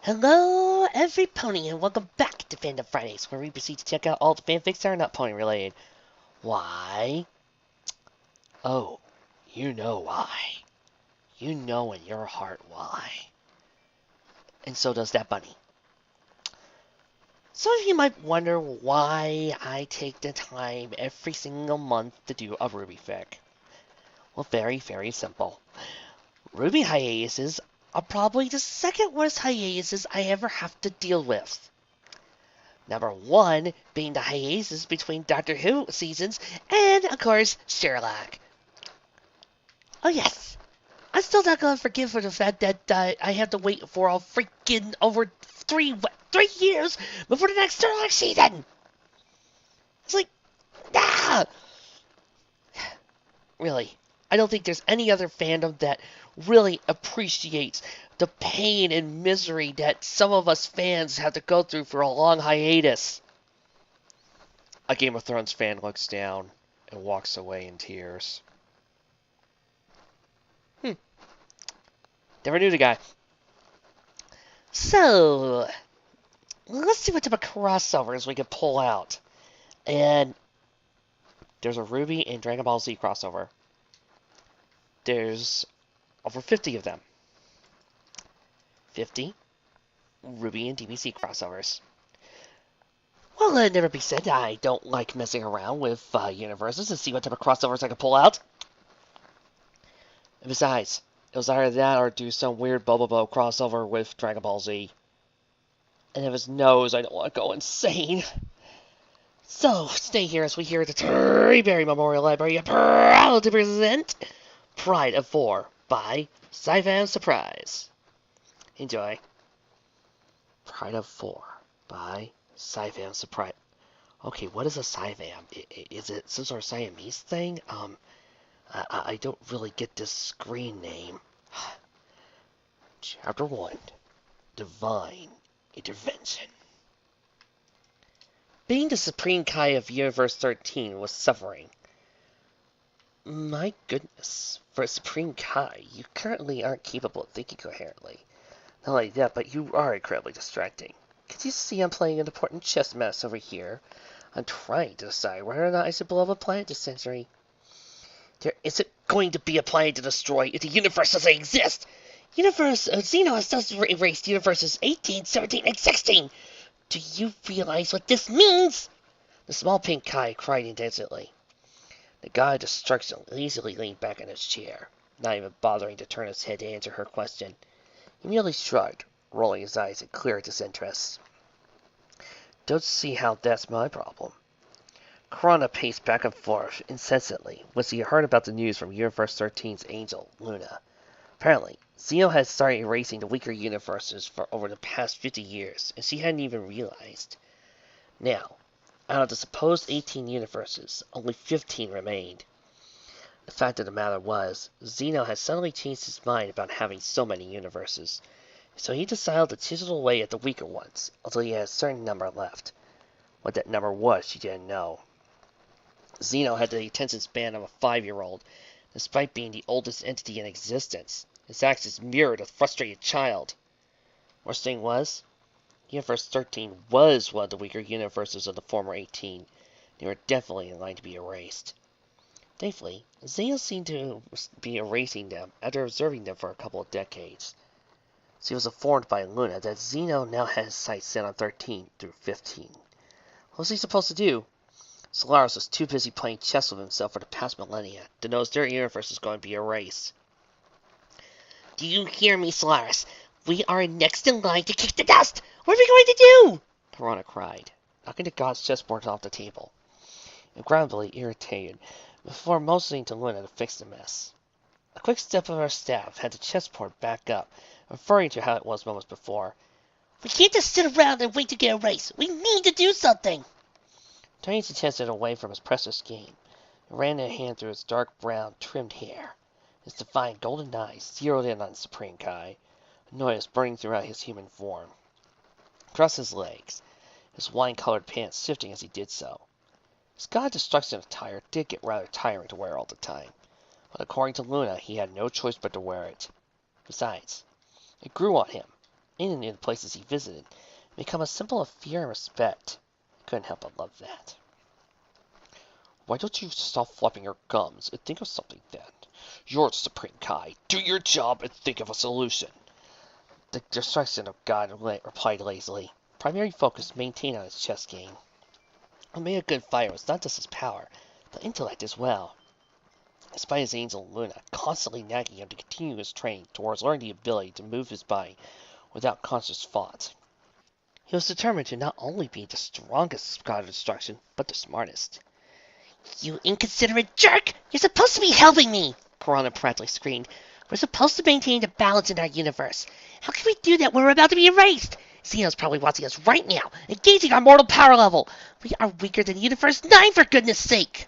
Hello, every pony, and welcome back to Fandom Fridays, where we proceed to check out all the fanfics that are not pony related. Why? Oh, you know why. You know in your heart why. And so does that bunny. Some of you might wonder why I take the time every single month to do a RWBY fic. Well, very, very simple. RWBY hiatuses are probably the second worst hiatuses I ever have to deal with. Number one being the hiatus between Doctor Who seasons and, of course, Sherlock. Oh yes, I'm still not going to forgive for the fact that I have to wait for a freaking over three years before the next Sherlock season. It's like, ah! Really, I don't think there's any other fandom that really appreciates the pain and misery that some of us fans have to go through for a long hiatus. A Game of Thrones fan looks down and walks away in tears. Never knew the guy. So, let's see what type of crossovers we can pull out. And there's a RWBY and Dragon Ball Z crossover. There's over 50 of them. 50 RWBY and DBZ crossovers. Well, let it never be said, I don't like messing around with universes to see what type of crossovers I can pull out. And besides, it was either that or do some weird Bobo crossover with Dragon Ball Z. And if it's no's, I don't want to go insane. So, stay here as we hear at the RWBY Memorial Library are proud to present Pride of 4 by Sci-Fi Surprise. Enjoy. Pride of 4 by Sci-Fi Surprise. Okay, what is a Sci-Fi? Is it some sort of Siamese thing? I don't really get this screen name. Chapter 1. Divine Intervention. Being the Supreme Kai of Universe 13 was suffering. My goodness, for a Supreme Kai, you currently aren't capable of thinking coherently. Not only that, but you are incredibly distracting. Could you see I'm playing an important chess match over here? I'm trying to decide whether or not I should blow up a planet this century. There isn't going to be a planet to destroy if the universe doesn't exist! Xeno has thus erased universes 18, 17, and 16! Do you realize what this means? The small pink Kai cried intensely. The god of destruction easily leaned back in his chair, not even bothering to turn his head to answer her question. He merely shrugged, rolling his eyes in clear disinterest. Don't see how that's my problem. Corona paced back and forth incessantly when he heard about the news from Universe 13's angel, Luna. Apparently, Xeno had started erasing the weaker universes for over the past 50 years, and she hadn't even realized. Now, out of the supposed 18 universes, only 15 remained. The fact of the matter was, Xeno had suddenly changed his mind about having so many universes, so he decided to chisel away at the weaker ones, until he had a certain number left. What that number was, she didn't know. Xeno had the attention span of a 5-year-old, despite being the oldest entity in existence. His actions mirrored a frustrated child. Worst thing was, Universe 13 was one of the weaker universes of the former 18. They were definitely in line to be erased. Thankfully, Xeno seemed to be erasing them after observing them for a couple of decades. She was informed by Luna that Xeno now had his sights set on 13 through 15. What was he supposed to do? Solaris was too busy playing chess with himself for the past millennia to know their universe is going to be erased. Do you hear me, Solaris? We are next in line to kick the dust! What are we going to do? Corona cried, knocking the god's chessboard off the table, incredibly irritated, before motioning to Luna to fix the mess. A quick step of her staff had the chessboard back up, referring to how it was moments before. We can't just sit around and wait to get erased. We need to do something! Turning his attention away from his precious game, he ran a hand through his dark brown, trimmed hair. His defiant golden eyes zeroed in on Supreme Kai, annoyance burning throughout his human form. Across his legs, his wine-colored pants shifting as he did so. His god destruction attire did get rather tiring to wear all the time, but according to Luna, he had no choice but to wear it. Besides, it grew on him, in the places he visited, become a symbol of fear and respect. I couldn't help but love that. Why don't you stop flapping your gums and think of something then? You're the Supreme Kai. Do your job and think of a solution. The distraction of God replied lazily. Primary focus maintained on his chess game. What made a good fighter was not just his power, but intellect as well. Despite his angel Luna constantly nagging him to continue his training towards learning the ability to move his body without conscious thought, he was determined to not only be the strongest god of destruction, but the smartest. You inconsiderate jerk! You're supposed to be helping me! Piranha proudly screamed. We're supposed to maintain the balance in our universe. How can we do that when we're about to be erased? Xeno's probably watching us right now, engaging our mortal power level. We are weaker than Universe 9, for goodness sake!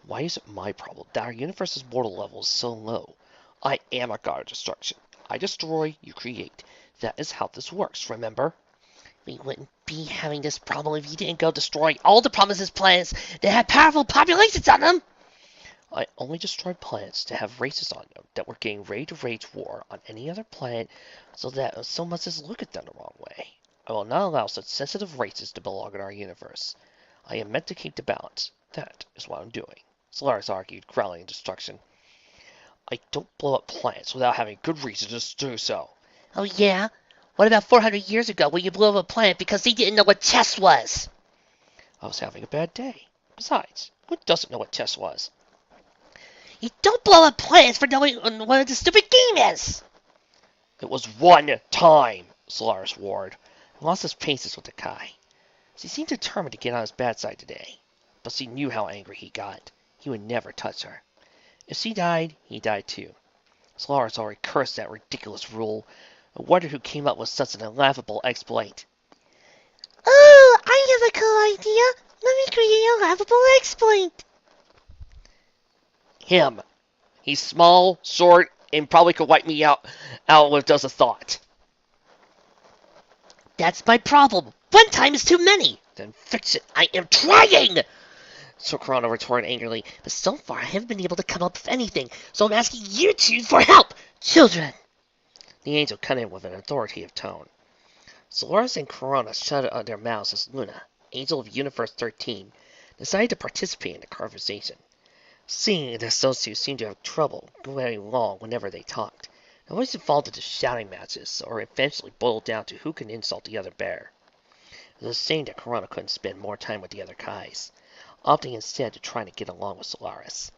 Why is it my problem that our universe's mortal level is so low? I am a god of destruction. I destroy, you create. That is how this works, remember? We wouldn't be having this problem if you didn't go destroy all the Promises planets that had powerful populations on them! I only destroyed planets that have races on them that were getting ready to wage war on any other planet so that so much as look at them the wrong way. I will not allow such sensitive races to belong in our universe. I am meant to keep the balance. That is what I'm doing. Solaris argued, growling in destruction. I don't blow up planets without having good reason to do so. Oh yeah? What about 400 years ago when you blew up a planet because they didn't know what chess was? I was having a bad day. Besides, who doesn't know what chess was? You don't blow up planets for knowing what the stupid game is! It was one time, Solaris warned, and lost his patience with the Kai. She seemed determined to get on his bad side today, but she knew how angry he got. He would never touch her. If she died, he died too. Solaris already cursed that ridiculous rule, and wondered who came up with such an laughable exploit. Oh, I have a cool idea! Let me create a laughable exploit! Him. He's small, short, and probably could wipe me out with just a thought. That's my problem. One time is too many. Then fix it. I am trying! So Piranha retorted angrily, but so far I haven't been able to come up with anything, so I'm asking you two for help! Children! The angel cut in with an authoritative tone. Solaris and Piranha shut their mouths as Luna, angel of Universe 13, decided to participate in the conversation. Seeing that those two seemed to have trouble going along whenever they talked, it always evolved into shouting matches, or eventually boiled down to who can insult the other bear. It was a shame that Piranha couldn't spend more time with the other Kais, opting instead to try to get along with Solaris.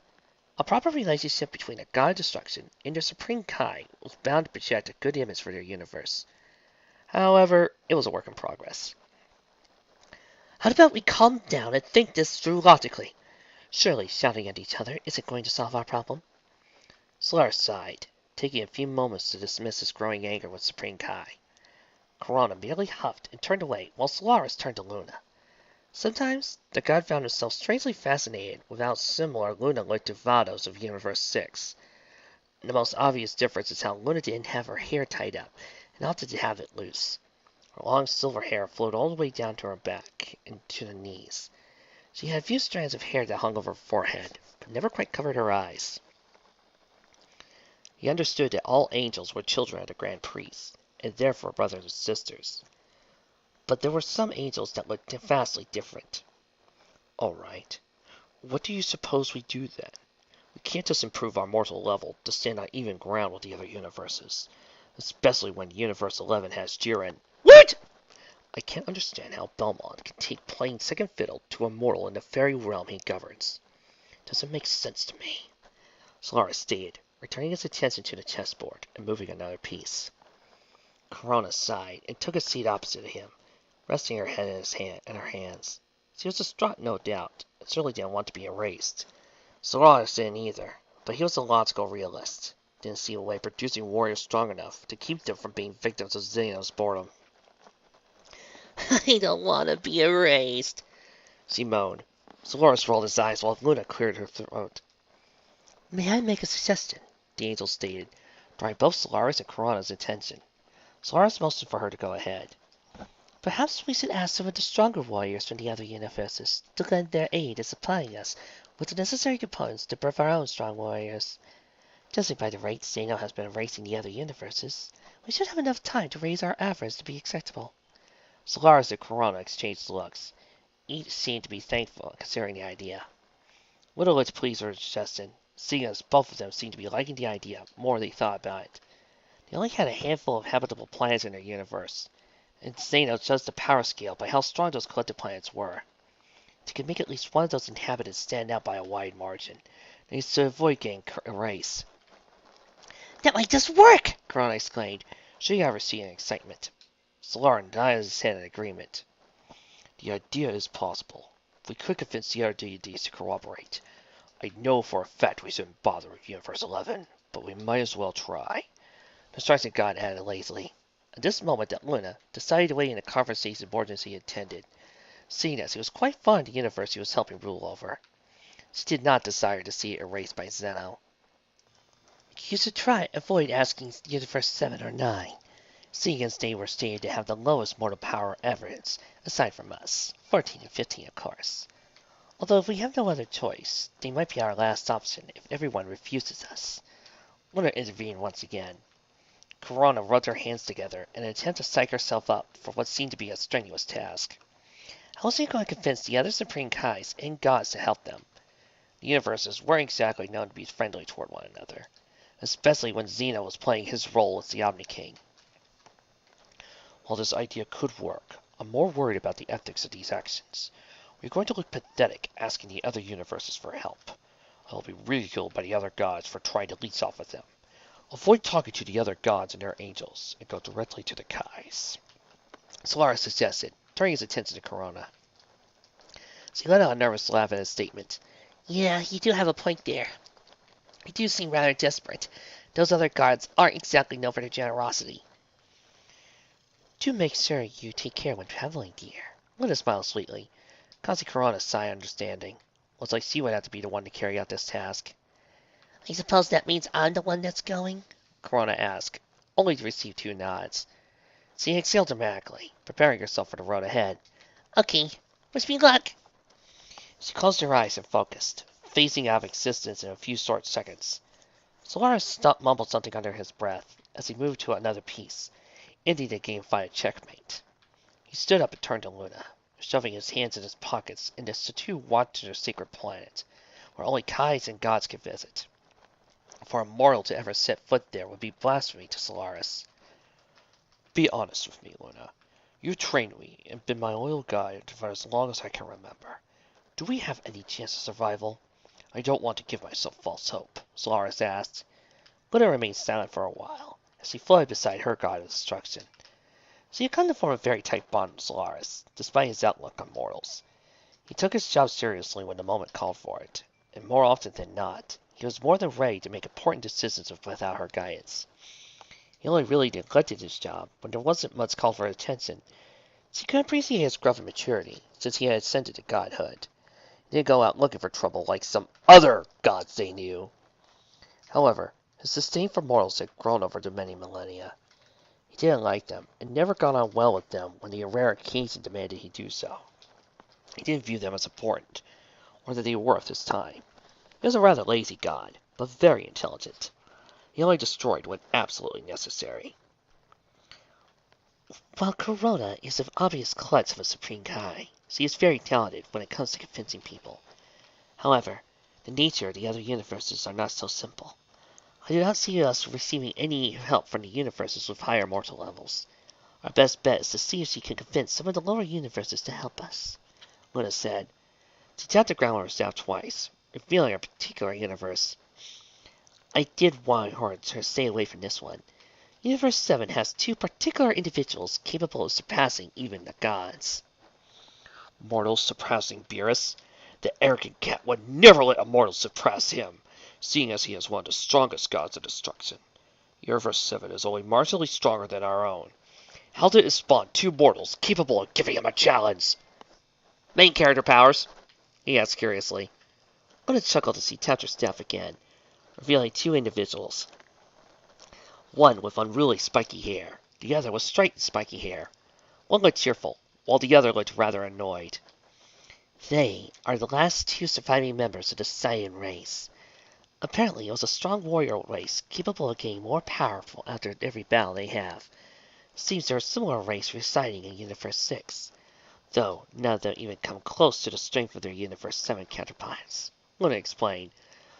A proper relationship between a god of destruction and their supreme Kai was bound to project a good image for their universe. However, it was a work in progress. How about we calm down and think this through logically? Surely shouting at each other isn't going to solve our problem. Solaris sighed, taking a few moments to dismiss his growing anger with Supreme Kai. Piranha merely huffed and turned away, while Solaris turned to Luna. Sometimes, the god found himself strangely fascinated with how similar Luna looked to Vados of Universe 6. The most obvious difference is how Luna didn't have her hair tied up, and opted to have it loose. Her long silver hair flowed all the way down to her back and to the knees. She had a few strands of hair that hung over her forehead, but never quite covered her eyes. He understood that all angels were children of the Grand Priest, and therefore brothers and sisters. But there were some angels that looked vastly different. All right, what do you suppose we do then? We can't just improve our mortal level to stand on even ground with the other universes, especially when Universe 11 has Jiren. What? I can't understand how Belmont can take playing second fiddle to a mortal in the fairy realm he governs. Doesn't make sense to me. Solaris stated, returning his attention to the chessboard and moving another piece. Corona sighed and took a seat opposite to him, resting her head in her hands. She was distraught, no doubt, and certainly didn't want to be erased. Solaris didn't either, but he was a logical realist. Didn't see a way of producing warriors strong enough to keep them from being victims of Xeno's boredom. I don't want to be erased, she moaned. Solaris rolled his eyes while Luna cleared her throat. May I make a suggestion? The angel stated, drawing both Solaris and Corana's attention. Solaris motioned for her to go ahead. Perhaps we should ask some of the stronger warriors from the other universes to lend their aid in supplying us with the necessary components to birth our own strong warriors. Judging by the rate Xeno has been erasing the other universes, We should have enough time to raise our average to be acceptable. Solaris and Corona exchanged looks. Each seemed to be thankful considering the idea. Little looked pleased or suggested, seeing as both of them seemed to be liking the idea more than they thought about it. They only had a handful of habitable planets in their universe, and Zeno judged the power scale by how strong those collected planets were. They could make at least one of those inhabitants stand out by a wide margin. They should avoid getting erased. That might just work! Corona exclaimed, shooting out her seat in excitement. Solar nodded his head in agreement. The idea is possible. If we could convince the other deities to cooperate. I know for a fact we shouldn't bother with Universe 11, but we might as well try. The Striking God added lazily. At this moment that Luna decided to weigh in the conversation more than she intended, seeing as he was quite fond of the universe he was helping rule over. She did not desire to see it erased by Zeno. You should try avoid asking Universe 7 or 9, seeing as they were stated to have the lowest mortal power evidence, aside from us, 14 and 15 of course. Although if we have no other choice, they might be our last option if everyone refuses us. Luna intervened once again. Corona rubbed her hands together in an attempt to psych herself up for what seemed to be a strenuous task. How was she going to convince the other Supreme Kais and gods to help them? The universes weren't exactly known to be friendly toward one another, especially when Zeno was playing his role as the Omni King. While this idea could work, I'm more worried about the ethics of these actions. We're going to look pathetic asking the other universes for help. I will be ridiculed by the other gods for trying to leech off of them. Avoid talking to the other gods and their angels, and go directly to the Kais. Solaris suggested, turning his attention to Corona. She let out a nervous laugh at his statement. Yeah, you do have a point there. You do seem rather desperate. Those other gods aren't exactly known for their generosity. Do make sure you take care when traveling, dear. Luna smiled sweetly, causing Corona a sigh of understanding. Looks like she would have to be the one to carry out this task. I suppose that means I'm the one that's going? Corona asked, only to receive 2 nods. She exhaled dramatically, preparing herself for the road ahead. Okay, wish me luck. She closed her eyes and focused, phasing out of existence in a few short seconds. Solaris mumbled something under his breath as he moved to another piece, ending the game by a checkmate. He stood up and turned to Luna, shoving his hands in his pockets and the Satu walked to their sacred planet, where only Kais and gods could visit. For a mortal to ever set foot there would be blasphemy to Solaris. Be honest with me, Luna. You've trained me and been my loyal guide for as long as I can remember. Do we have any chance of survival? I don't want to give myself false hope, Solaris asked. Luna remained silent for a while, as she floated beside her god of destruction. She had come to form a very tight bond with Solaris, despite his outlook on mortals. He took his job seriously when the moment called for it, and more often than not, he was more than ready to make important decisions without her guidance. He only really neglected his job when there wasn't much call for attention. She could appreciate his growth and maturity, since he had ascended to godhood. He didn't go out looking for trouble like some other gods they knew. However, his disdain for mortals had grown over the many millennia. He didn't like them, and never got on well with them when the rare occasion demanded he do so. He didn't view them as important, or that they were worth his time. He was a rather lazy god, but very intelligent. He only destroyed when absolutely necessary. While Corona is an obvious klutz of a Supreme Kai, she is very talented when it comes to convincing people. However, the nature of the other universes are not so simple. I do not see us receiving any help from the universes with higher mortal levels. Our best bet is to see if she can convince some of the lower universes to help us, Luna said. She tapped the ground with her staff twice, revealing a particular universe. I did want her to stay away from this one. Universe 7 has 2 particular individuals capable of surpassing even the gods. Mortals surpassing Beerus? The arrogant cat would never let a mortal surpass him, seeing as he is one of the strongest gods of destruction. Universe 7 is only marginally stronger than our own. How did it spawn 2 mortals capable of giving him a challenge? Main character powers? He asked curiously. Luna chuckled as he tapped her staff again, revealing 2 individuals. One with unruly spiky hair, the other with straight spiky hair. One looked cheerful, while the other looked rather annoyed. They are the last 2 surviving members of the Saiyan race. Apparently, it was a strong warrior race, capable of getting more powerful after every battle they have. Seems they're a similar race residing in Universe 6, though none of them even come close to the strength of their Universe 7 counterparts. Luna explained.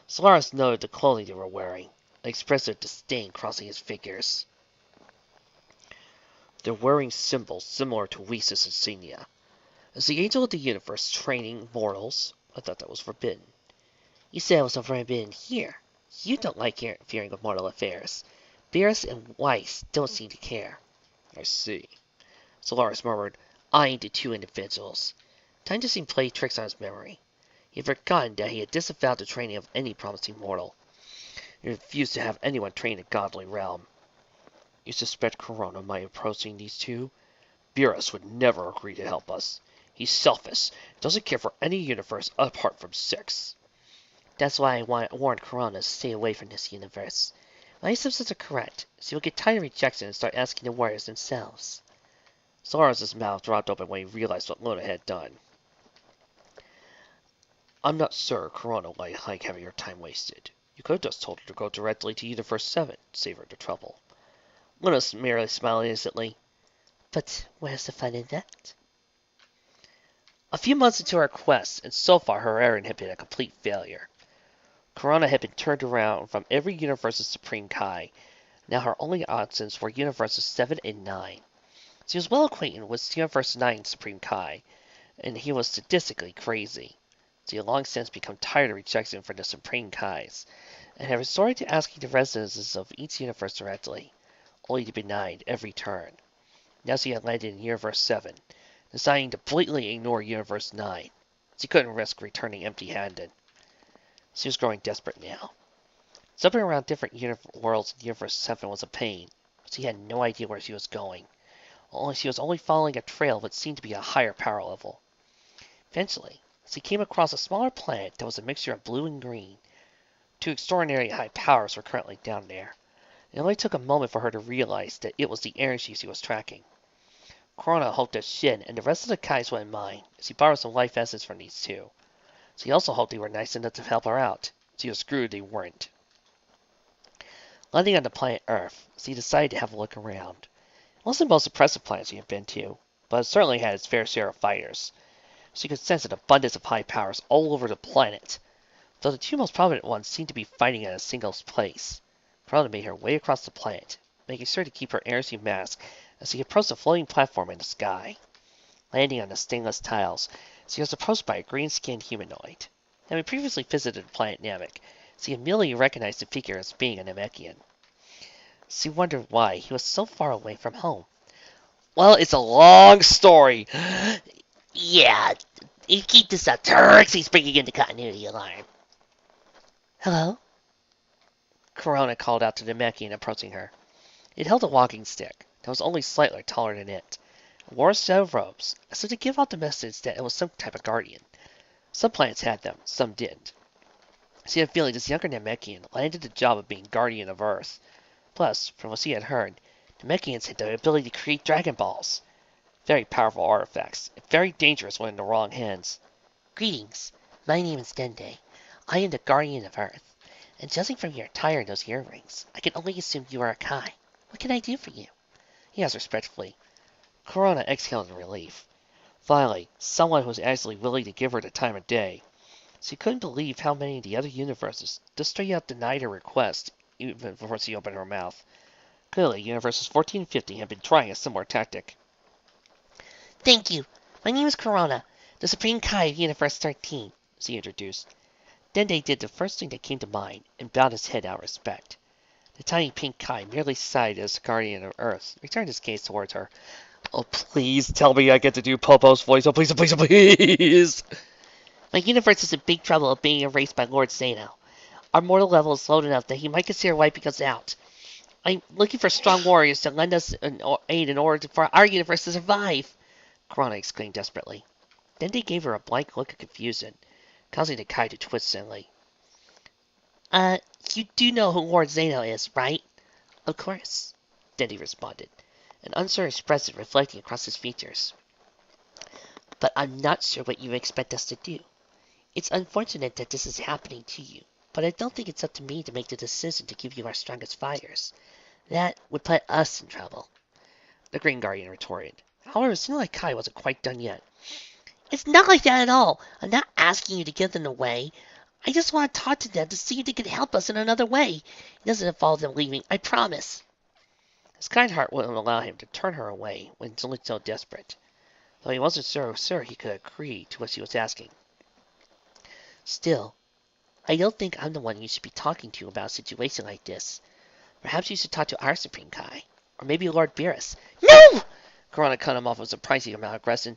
Solaris noted the clothing they were wearing, an expressive disdain crossing his figures. They're wearing symbols similar to Whis' insignia. Is the Angel of the Universe training mortals? I thought that was forbidden. You said it was forbidden here. You don't like interfering with mortal affairs. Beerus and Weiss don't seem to care. I see. Solaris murmured, eyeing the two individuals. Time to seem play tricks on his memory. He had forgotten that he had disavowed the training of any promising mortal. He refused to have anyone train in the godly realm. You suspect Corona might be approaching these two? Beerus would never agree to help us. He's selfish, doesn't care for any universe apart from 6. That's why I warned Corona to stay away from this universe. My assumptions are correct. She will get tired of rejection and start asking the warriors themselves. Solaris' mouth dropped open when he realized what Luna had done. I'm not sure Corona will like having your time wasted. You could have just told her to go directly to Universe 7, save her the trouble. Luna merely smiled innocently. But where's the fun in that? A few months into her quest, and so far her errand had been a complete failure. Corona had been turned around from every universe's Supreme Kai. Now her only options were Universes 7 and 9. She was well acquainted with Universe 9's Supreme Kai, and he was sadistically crazy. She had long since become tired of rejection from the Supreme Kais, and had resorted to asking the residents of each universe directly, only to be denied every turn. Now she had landed in Universe 7, deciding to blatantly ignore Universe 9. She couldn't risk returning empty-handed. She was growing desperate now. Jumping around different worlds in Universe 7 was a pain. She had no idea where she was going. She was only following a trail that seemed to be a higher power level. Eventually, she came across a smaller planet that was a mixture of blue and green. 2 extraordinary high powers were currently down there. It only took a moment for her to realize that it was the energy she was tracking. Corona hoped that Shin and the rest of the Kais wouldn't mind, as he borrowed some life essence from these two. She also hoped they were nice enough to help her out. She was screwed they weren't. Landing on the planet Earth, she decided to have a look around. It wasn't the most impressive planet she had been to, but it certainly had its fair share of fighters. She could sense an abundance of high powers all over the planet, though the 2 most prominent ones seemed to be fighting in a single place. Corona made her way across the planet, making sure to keep her energy mask as she approached the floating platform in the sky. Landing on the stainless tiles, she was approached by a green-skinned humanoid. Having previously visited the planet Namek, she immediately recognized the figure as being a Namekian. She wondered why he was so far away from home. Well, it's a long story. Yeah, you keep this up. Turksy's bringing in the continuity alarm. Hello? Corona called out to the Namekian approaching her. It held a walking stick that was only slightly taller than it. It wore a set of robes, so to give out the message that it was some type of guardian. Some planets had them, some didn't. She had a feeling this younger Namekian landed the job of being guardian of Earth. Plus, from what she had heard, Namekians had the ability to create Dragon Balls. Very powerful artifacts, and very dangerous when in the wrong hands. Greetings. My name is Dende. I am the guardian of Earth. And judging from your attire and those earrings, I can only assume you are a Kai. What can I do for you? He asked respectfully. Corona exhaled in relief. Finally, someone who was actually willing to give her the time of day. She couldn't believe how many of the other universes just straight out denied her request, even before she opened her mouth. Clearly, universes 14 and 15 had been trying a similar tactic. Thank you. My name is Corona, the Supreme Kai of Universe 13, she introduced. Dende did the first thing that came to mind and bowed his head out of respect. The tiny pink Kai merely sighed as the guardian of Earth returned his gaze towards her. Oh, please tell me I get to do Popo's voice. Oh, please, oh, please, oh, please. My universe is in big trouble of being erased by Lord Zeno. Our mortal level is low enough that he might consider wiping us out. I'm looking for strong warriors to lend us aid in order for our universe to survive, Corona exclaimed desperately. Dende gave her a blank look of confusion, causing the Kai to twist suddenly. You do know who Lord Zeno is, right? Of course, Dende responded, an uncertain expression reflecting across his features. But I'm not sure what you expect us to do. It's unfortunate that this is happening to you. but I don't think it's up to me to make the decision to give you our strongest fires. That would put us in trouble, the Green Guardian retorted. However, it seemed like Kai wasn't quite done yet. It's not like that at all. I'm not asking you to give them away. I just want to talk to them to see if they can help us in another way. It doesn't involve them leaving, I promise. His kind heart wouldn't allow him to turn her away when he looked so desperate, though he wasn't so sure he could agree to what she was asking. Still, I don't think I'm the one you should be talking to about a situation like this. Perhaps you should talk to our Supreme Kai, or maybe Lord Beerus. No! Corona cut him off with a surprising amount of aggression.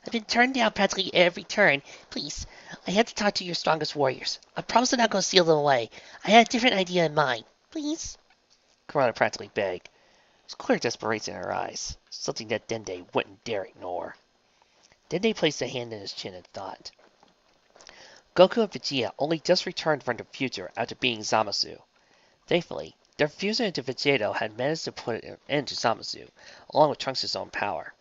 I've been turned down practically every turn. Please, I had to talk to your strongest warriors. I promise I'm not going to steal them away. I had a different idea in mind. Please? Corona practically begged. There's clear desperation in her eyes, something that Dende wouldn't dare ignore. Dende placed a hand in his chin and thought. Goku and Vegeta only just returned from the future after being Zamasu. Thankfully, their fusion into Vegito had managed to put an end to Zamasu, along with Trunks' own power.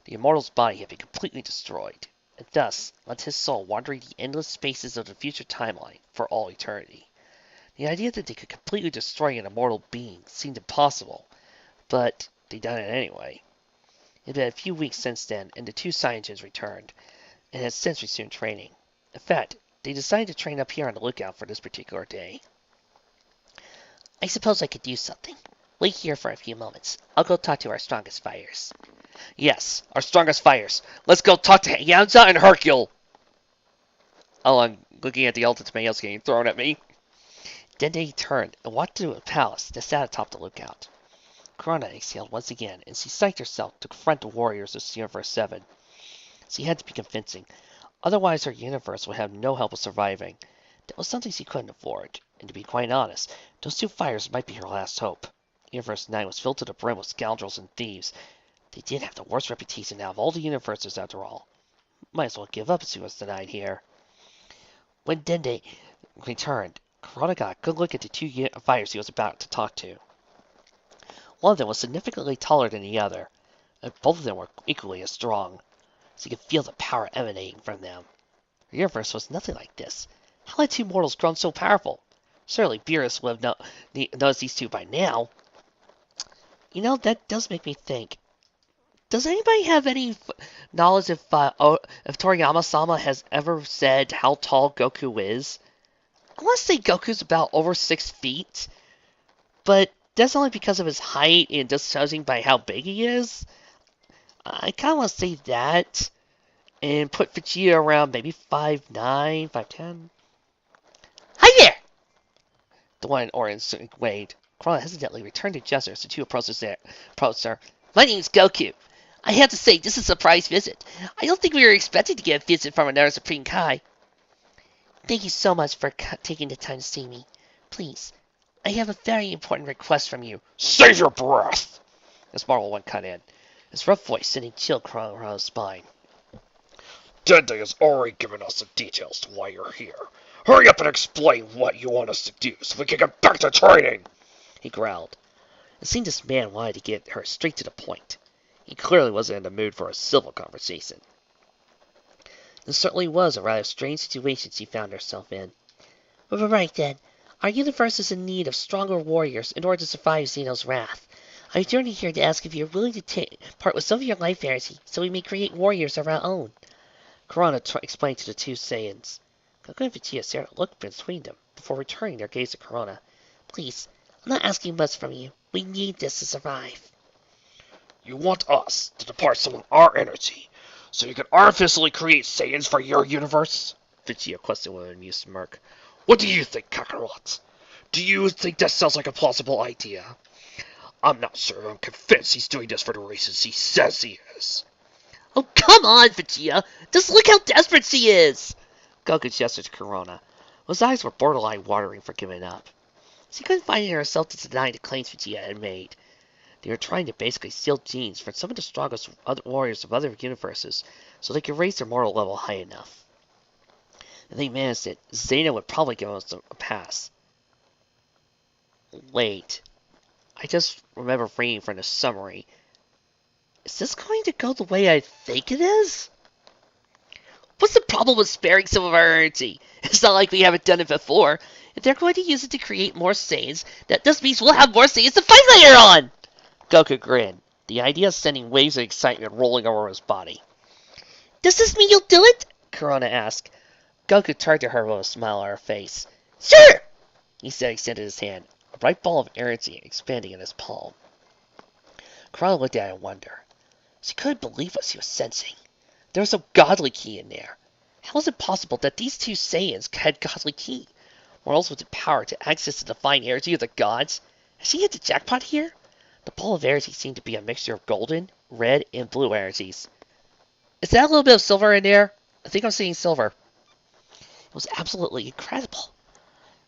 The Immortal's body had been completely destroyed, and thus left his soul wandering the endless spaces of the future timeline for all eternity. The idea that they could completely destroy an immortal being seemed impossible, but they done it anyway. It had been a few weeks since then, and the two scientists returned, and had since resumed training. In fact, they decided to train up here on the lookout for this particular day. I suppose I could do something. Wait here for a few moments. I'll go talk to our strongest fighters. Yes, our strongest fighters. Let's go talk to Yaoza and Hercule. Oh, I'm looking at the ultimate tomatoes getting thrown at me. Dende turned and walked to a palace that sat atop the lookout. Corona exhaled once again, and she psyched herself to confront the warriors of Universe 7. She had to be convincing. Otherwise, her universe would have no hope of surviving. That was something she couldn't afford, and to be quite honest, those two fires might be her last hope. Universe 9 was filled to the brim with scoundrels and thieves. They did have the worst reputation out of all the universes, after all. Might as well give up if she was denied here. When Dende returned, Corona got a good look at the two fighters he was about to talk to. One of them was significantly taller than the other, and both of them were equally as strong. She could feel the power emanating from them. Her universe was nothing like this. How had two mortals grown so powerful? Surely Beerus would have noticed these two by now. You know, that does make me think. Does anybody have any knowledge if Toriyama-sama has ever said how tall Goku is? I want to say Goku's about over 6 feet, but that's only because of his height and just judging by how big he is. I kind of want to say that and put Vegeta around maybe 5'9", 5'10". Hi there! The one in orange waved. Corona hesitantly returned to gesture as the two approached her. My name's Goku. I have to say, this is a surprise visit. I don't think we were expecting to get a visit from another Supreme Kai. Thank you so much for taking the time to see me. Please, I have a very important request from you. Save your breath! The Marvel one cut in, his rough voice sending chill around his spine. Dende has already given us the details to why you're here. Hurry up and explain what you want us to do so we can get back to training! He growled. It seemed this man wanted to get her straight to the point. He clearly wasn't in the mood for a civil conversation. This certainly was a rather strange situation she found herself in. But right then, our universe is in need of stronger warriors in order to survive Xeno's wrath. I'm journeying here to ask if you're willing to take part with some of your life energy so we may create warriors of our own. Corona explained to the two Saiyans. Goku and Vegeta stared a look between them before returning their gaze to Corona. Please, I'm not asking much from you. We need this to survive. You want us to depart some of our energy so you can artificially create Saiyans for your universe? Vegeta questioned with an amused smirk. What do you think, Kakarot? Do you think that sounds like a plausible idea? I'm not sure I'm convinced he's doing this for the reasons he says he is. Oh, come on, Vegeta! Just look how desperate she is! Goku gestured to Corona. His eyes were borderline watering for giving up. She couldn't find it in herself to deny the claims Vegeta had made. They were trying to basically steal genes from some of the strongest other warriors of other universes so they could raise their mortal level high enough. If they managed it, Xeno would probably give us a pass. Wait. I just remember reading from the summary. Is this going to go the way I think it is? What's the problem with sparing some of our energy? It's not like we haven't done it before. If they're going to use it to create more Saiyans, that just means we'll have more Saiyans to fight later on! Goku grinned, the idea of sending waves of excitement rolling over his body. Does this mean you'll do it? Corona asked. Goku turned to her with a smile on her face. Sure! He said, extended his hand, a bright ball of energy expanding in his palm. Corona looked at it in wonder. She couldn't believe what she was sensing. There was a godly key in there. How was it possible that these two Saiyans had godly key? Or else with the power to access the divine energy of the gods? Has she hit the jackpot here? The ball of energy seemed to be a mixture of golden, red, and blue energies. Is that a little bit of silver in there? I think I'm seeing silver. It was absolutely incredible.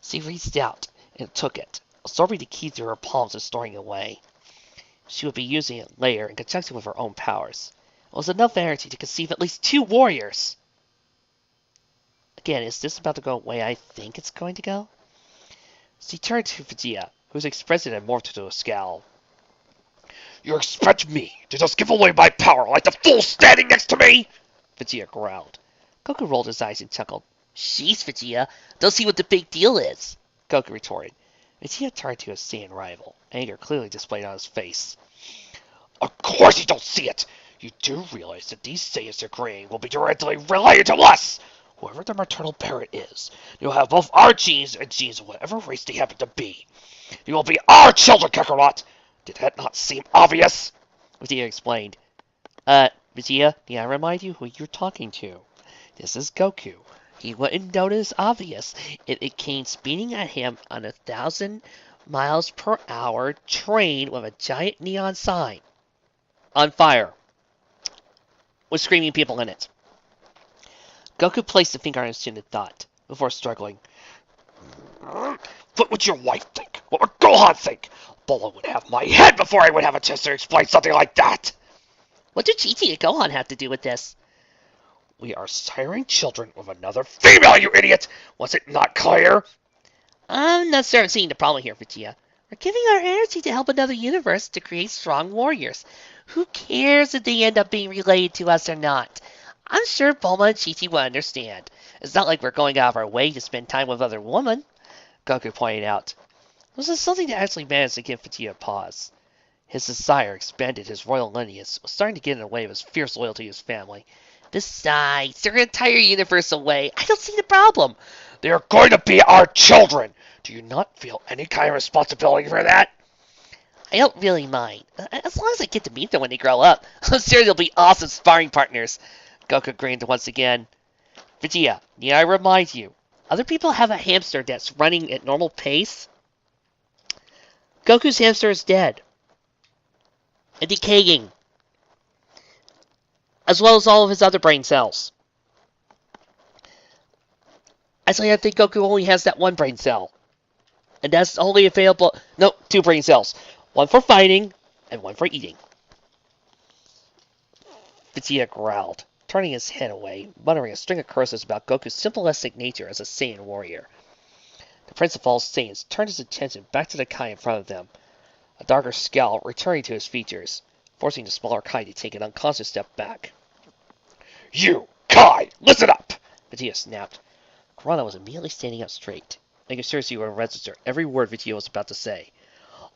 She reached out and took it, absorbing the key through her palms and storing it away. She would be using it later in conjunction with her own powers. It was enough energy to conceive at least 2 warriors. Again, is this about to go the way I think it's going to go? She turned to Vegeta, whose expression had morphed into a scowl. You expect me to just give away my power like the fool standing next to me? Vegeta growled. Goku rolled his eyes and chuckled. Jeez, Vegeta, don't see what the big deal is, Goku retorted. Vegeta turned to his Saiyan rival, anger clearly displayed on his face. Of course you don't see it! You do realize that these Saiyans they're creating will be directly related to us! Whoever their maternal parent is, they'll have both our genes and genes of whatever race they happen to be. They will be our children, Kakarot! Did that not seem obvious? Vegeta explained. Vegeta, may I remind you who you're talking to? This is Goku. He wouldn't notice obvious if it came speeding at him on a 1,000 miles per hour train with a giant neon sign. On fire. With screaming people in it. Goku placed a finger on his chin in thought, before struggling. What would your wife think? What would Gohan think? Bulma would have my head before I would have a chance to explain something like that! What do Chi-Chi and Gohan have to do with this? We are siring children with another female, you idiot! Was it not clear? I'm not sure I'm seeing the problem here, Vegeta. We're giving our energy to help another universe to create strong warriors. Who cares if they end up being related to us or not? I'm sure Bulma and Chi-Chi will understand. It's not like we're going out of our way to spend time with other women, Goku pointed out. This was something that actually managed to give Vegeta a pause. His desire expanded his royal lineage, was starting to get in the way of his fierce loyalty to his family. Besides, they're an entire universe away. I don't see the problem. They are going to be our children. Do you not feel any kind of responsibility for that? I don't really mind. As long as I get to meet them when they grow up. I'm sure they'll be awesome sparring partners. Goku grinned once again. Vegeta, need I remind you, other people have a hamster that's running at normal pace. Goku's hamster is dead. And decaying. As well as all of his other brain cells. Actually, I think Goku only has that one brain cell. And that's only available... No, 2 brain cells. One for fighting, and one for eating. Vegeta growled, turning his head away, muttering a string of curses about Goku's simplistic nature as a Saiyan warrior. The Prince of all Saiyans turned his attention back to the Kai in front of them, a darker scowl returning to his features, forcing the smaller Kai to take an unconscious step back. You, Kai, listen up! Vegeta snapped. Kurana was immediately standing up straight, making sure she would register every word Vegeta was about to say.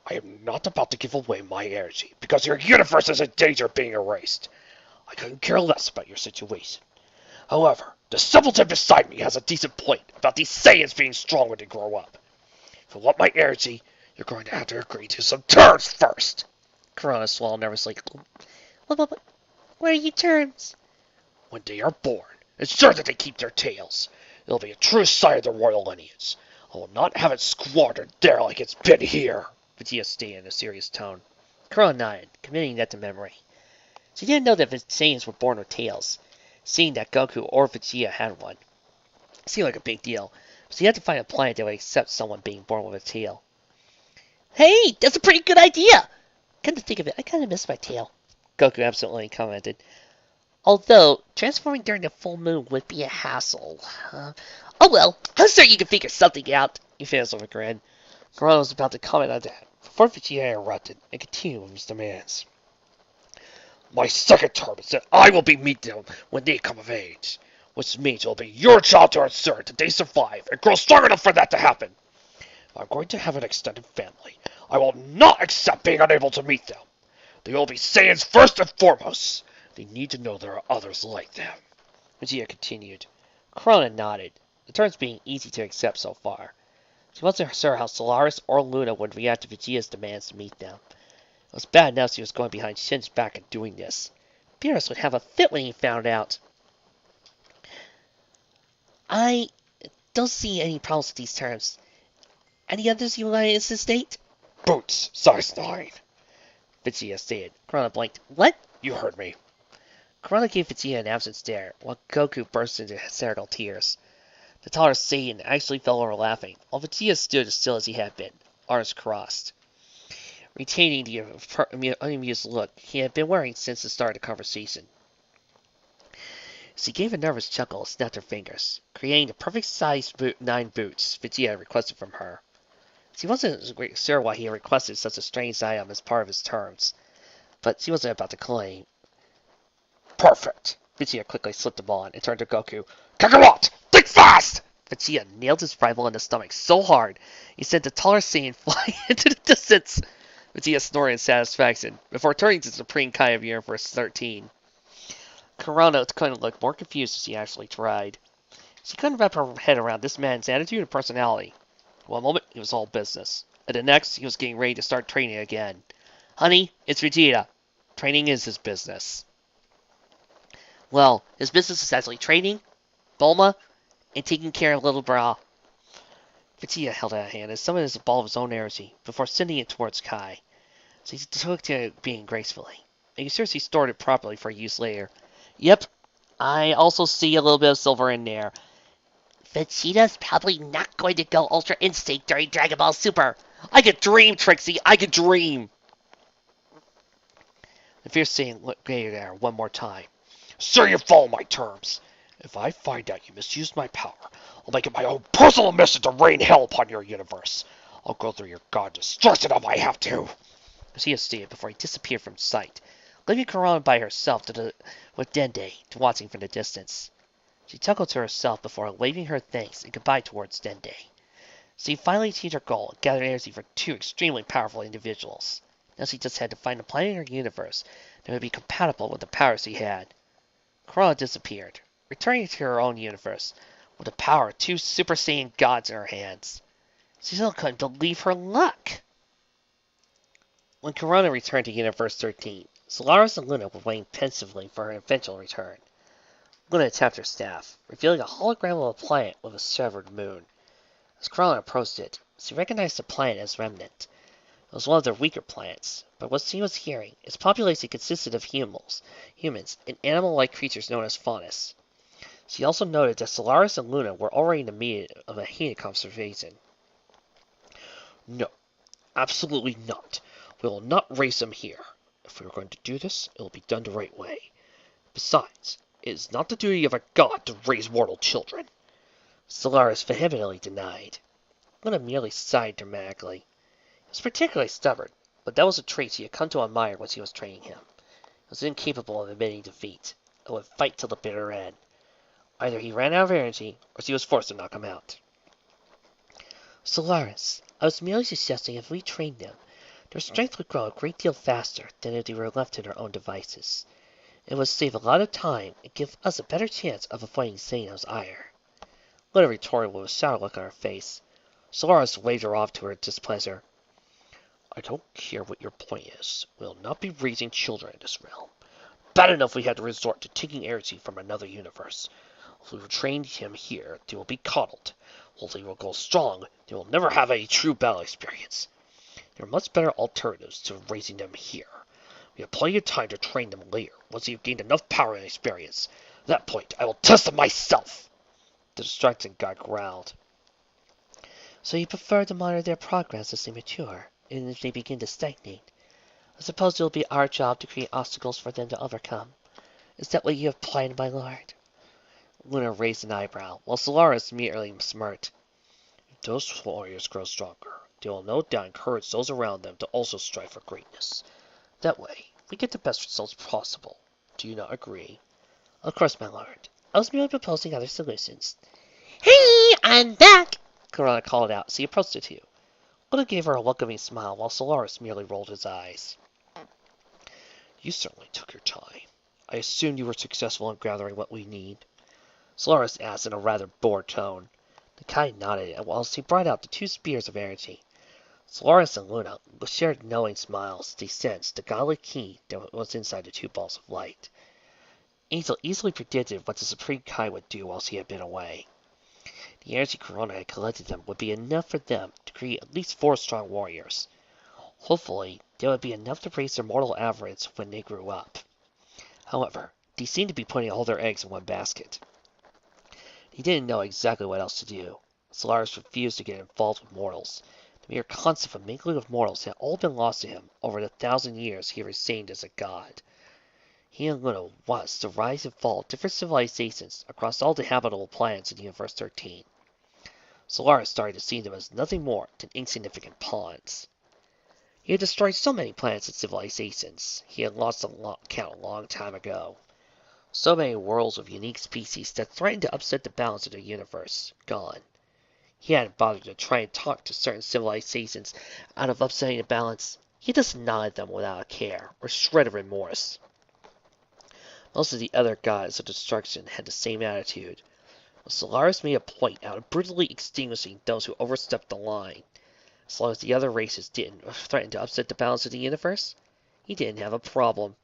I am not about to give away my energy, because your universe is in danger of being erased. I couldn't care less about your situation. However, the simpleton beside me has a decent point about these Saiyans being strong when they grow up. If you want my energy, you're going to have to agree to some terms first. Kurana swallowed nervously. What are your terms? When they are born, ensure that they keep their tails. It'll be a true sign of the royal lineage. I will not have it squandered there like it's been here. Vegeta stated in a serious tone. Kurana nodded, committing that to memory. She didn't know that Saiyans were born with tails, seeing that Goku or Vegeta had one. It seemed like a big deal, so you had to find a planet that would accept someone being born with a tail. Hey, that's a pretty good idea! Come to think of it, I kind of miss my tail, Goku absently commented. Although, transforming during the full moon would be a hassle. Oh well, I'm sure you can figure something out, he finished with a grin. Kurana was about to comment on that, before Vegeta interrupted and continued with his demands. My second term is that I will be meeting them when they come of age. which means it will be your job to ensure that they survive and grow strong enough for that to happen. If I'm going to have an extended family, I will not accept being unable to meet them. They will be Saiyans first and foremost. They need to know there are others like them. Vegeta continued. Krona nodded, the terms being easy to accept so far. She wasn't sure how Solaris or Luna would react to Vegeta's demands to meet them. It was bad enough she was going behind Shin's back and doing this. Beerus would have a fit when he found out. I don't see any problems with these terms. Any others you want to instate? Boots, size 9. Vegeta stated. Krona blinked. What? You heard me. Krona gave Vegeta an absent stare, while Goku burst into hysterical tears. The taller Saiyan actually fell over laughing, while Vegeta stood as still as he had been, arms crossed, retaining the unamused look he had been wearing since the start of the conversation. She gave a nervous chuckle and snapped her fingers, creating the perfect size 9 boots Vegeta had requested from her. She wasn't sure why he had requested such a strange item as part of his terms, but she wasn't about to claim. Perfect. Vegeta quickly slipped them on and turned to Goku. Kakarot, think fast! Vegeta nailed his rival in the stomach so hard, he sent the taller Saiyan flying into the distance. Vegeta snorted in satisfaction, before turning to Supreme Kai of Universe 13. Corona couldn't look more confused as she actually tried. She couldn't wrap her head around this man's attitude and personality. One moment, he was all business. And the next, he was getting ready to start training again. Honey, it's Vegeta. Training is his business. Well, his business is actually training, Bulma, and taking care of little bra. Vegeta held out a hand and summoned a ball of his own energy before sending it towards Kai. So he took to it being gracefully, making sure he stored it properly for use later. Yep, I also see a little bit of silver in there. Vegeta's probably not going to go Ultra Instinct during Dragon Ball Super. I could dream, Trixie, I could dream. The fierce Saiyan looked at her one more time. Sure you follow my terms. If I find out you misused my power, I'll make it my own personal mission to rain hell upon your universe. I'll go through your god destruction if I have to. Vegeta stated before he disappeared from sight, leaving Kurama by herself with Dende watching from the distance. She chuckled to herself before waving her thanks and goodbye towards Dende. She finally achieved her goal and gathered energy for 2 extremely powerful individuals. Now she just had to find a planet in her universe that would be compatible with the powers she had. Kurama disappeared, returning to her own universe with the power of 2 Super Saiyan gods in her hands. She still couldn't believe her luck. When Corona returned to Universe 13, Solaris and Luna were waiting pensively for her eventual return. Luna tapped her staff, revealing a hologram of a planet with a severed moon. As Corona approached it, she recognized the planet as Remnant. It was one of their weaker planets, but what she was hearing, its population consisted of humans, and animal-like creatures known as Faunus. She also noted that Solaris and Luna were already in the middle of a heated conversation. No, absolutely not. We will not raise them here. If we are going to do this, it will be done the right way. Besides, it is not the duty of a god to raise mortal children. Solaris vehemently denied. Luna merely sighed dramatically. He was particularly stubborn, but that was a trait she had come to admire when she was training him. He was incapable of admitting defeat, and would fight till the bitter end. Either he ran out of energy, or she was forced to knock him out. Solaris, I was merely suggesting if we trained them, their strength would grow a great deal faster than if they were left to their own devices. It would save a lot of time and give us a better chance of avoiding Zeno's ire. Luna retorted with a sour look on her face. Solaris waved her off to her displeasure. I don't care what your point is. We'll not be raising children in this realm. Bad enough we had to resort to taking energy from another universe. If we train him here, they will be coddled. While they will go strong, they will never have any true battle experience. There are much better alternatives to raising them here. We have plenty of time to train them later, once they've gained enough power and experience. At that point, I will test them myself. The distracted god growled. So you prefer to monitor their progress as they mature, and if they begin to stagnate? I suppose it will be our job to create obstacles for them to overcome. Is that what you have planned, my lord? Luna raised an eyebrow, while Solaris merely smirked. If those warriors grow stronger, they will no doubt encourage those around them to also strive for greatness. That way, we get the best results possible. Do you not agree? Of course, my lord. I was merely proposing other solutions. Hey, I'm back! Corona called out as he approached the two. Luna gave her a welcoming smile while Solaris merely rolled his eyes. You certainly took your time. I assumed you were successful in gathering what we need. Solaris asked in a rather bored tone. The Kai nodded whilst he brought out the two spears of energy. Solaris and Luna shared knowing smiles as they sensed the godly key that was inside the two balls of light. Angel easily predicted what the Supreme Kai would do whilst he had been away. The energy Corona had collected them would be enough for them to create at least 4 strong warriors. Hopefully, there would be enough to raise their mortal average when they grew up. However, they seemed to be putting all their eggs in one basket. He didn't know exactly what else to do. Solaris refused to get involved with mortals. The mere concept of mingling with mortals had all been lost to him over the 1,000 years he reigned as a god. He and Luna watched the rise and fall of different civilizations across all the habitable planets in Universe 13. Solaris started to see them as nothing more than insignificant pawns. He had destroyed so many planets and civilizations, he had lost count a long time ago. So many worlds of unique species that threatened to upset the balance of the universe, gone. He hadn't bothered to try and talk to certain civilizations out of upsetting the balance. He just annihilated them without a care or shred of remorse. Most of the other gods of destruction had the same attitude. But Solaris made a point out of brutally extinguishing those who overstepped the line. As long as the other races didn't threaten to upset the balance of the universe, he didn't have a problem.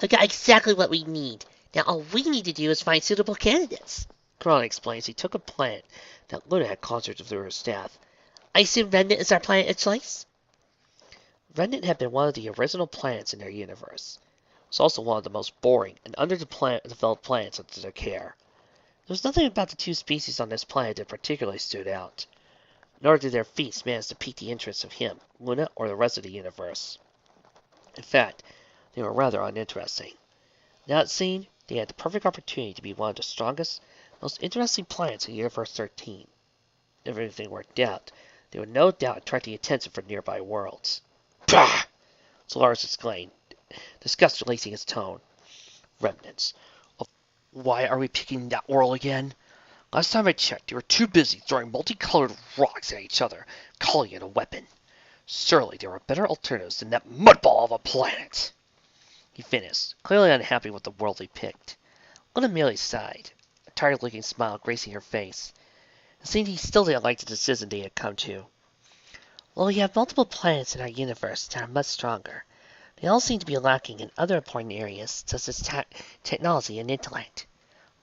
I got exactly what we need. Now all we need to do is find suitable candidates. Corona explains he took a planet that Luna had conjured through her staff. I assume Remnant is our planet of choice? Remnant had been one of the original planets in their universe. It was also one of the most boring and underdeveloped planets under their care. There was nothing about the two species on this planet that particularly stood out. Nor did their feats manage to pique the interest of him, Luna, or the rest of the universe. In fact, they were rather uninteresting. Now it seemed they had the perfect opportunity to be one of the strongest, most interesting planets in Universe 13. If everything worked out, they would no doubt attract the attention from nearby worlds. Bah! Solaris exclaimed, disgust releasing his tone. Remnants. Why are we picking that world again? Last time I checked, they were too busy throwing multicolored rocks at each other, calling it a weapon. Surely there were better alternatives than that mudball of a planet. He finished, clearly unhappy with the world he picked. Luna merely sighed, a tired-looking smile gracing her face. It seemed he still didn't like the decision they had come to. Well, we have multiple planets in our universe that are much stronger. They all seem to be lacking in other important areas, such as technology and intellect.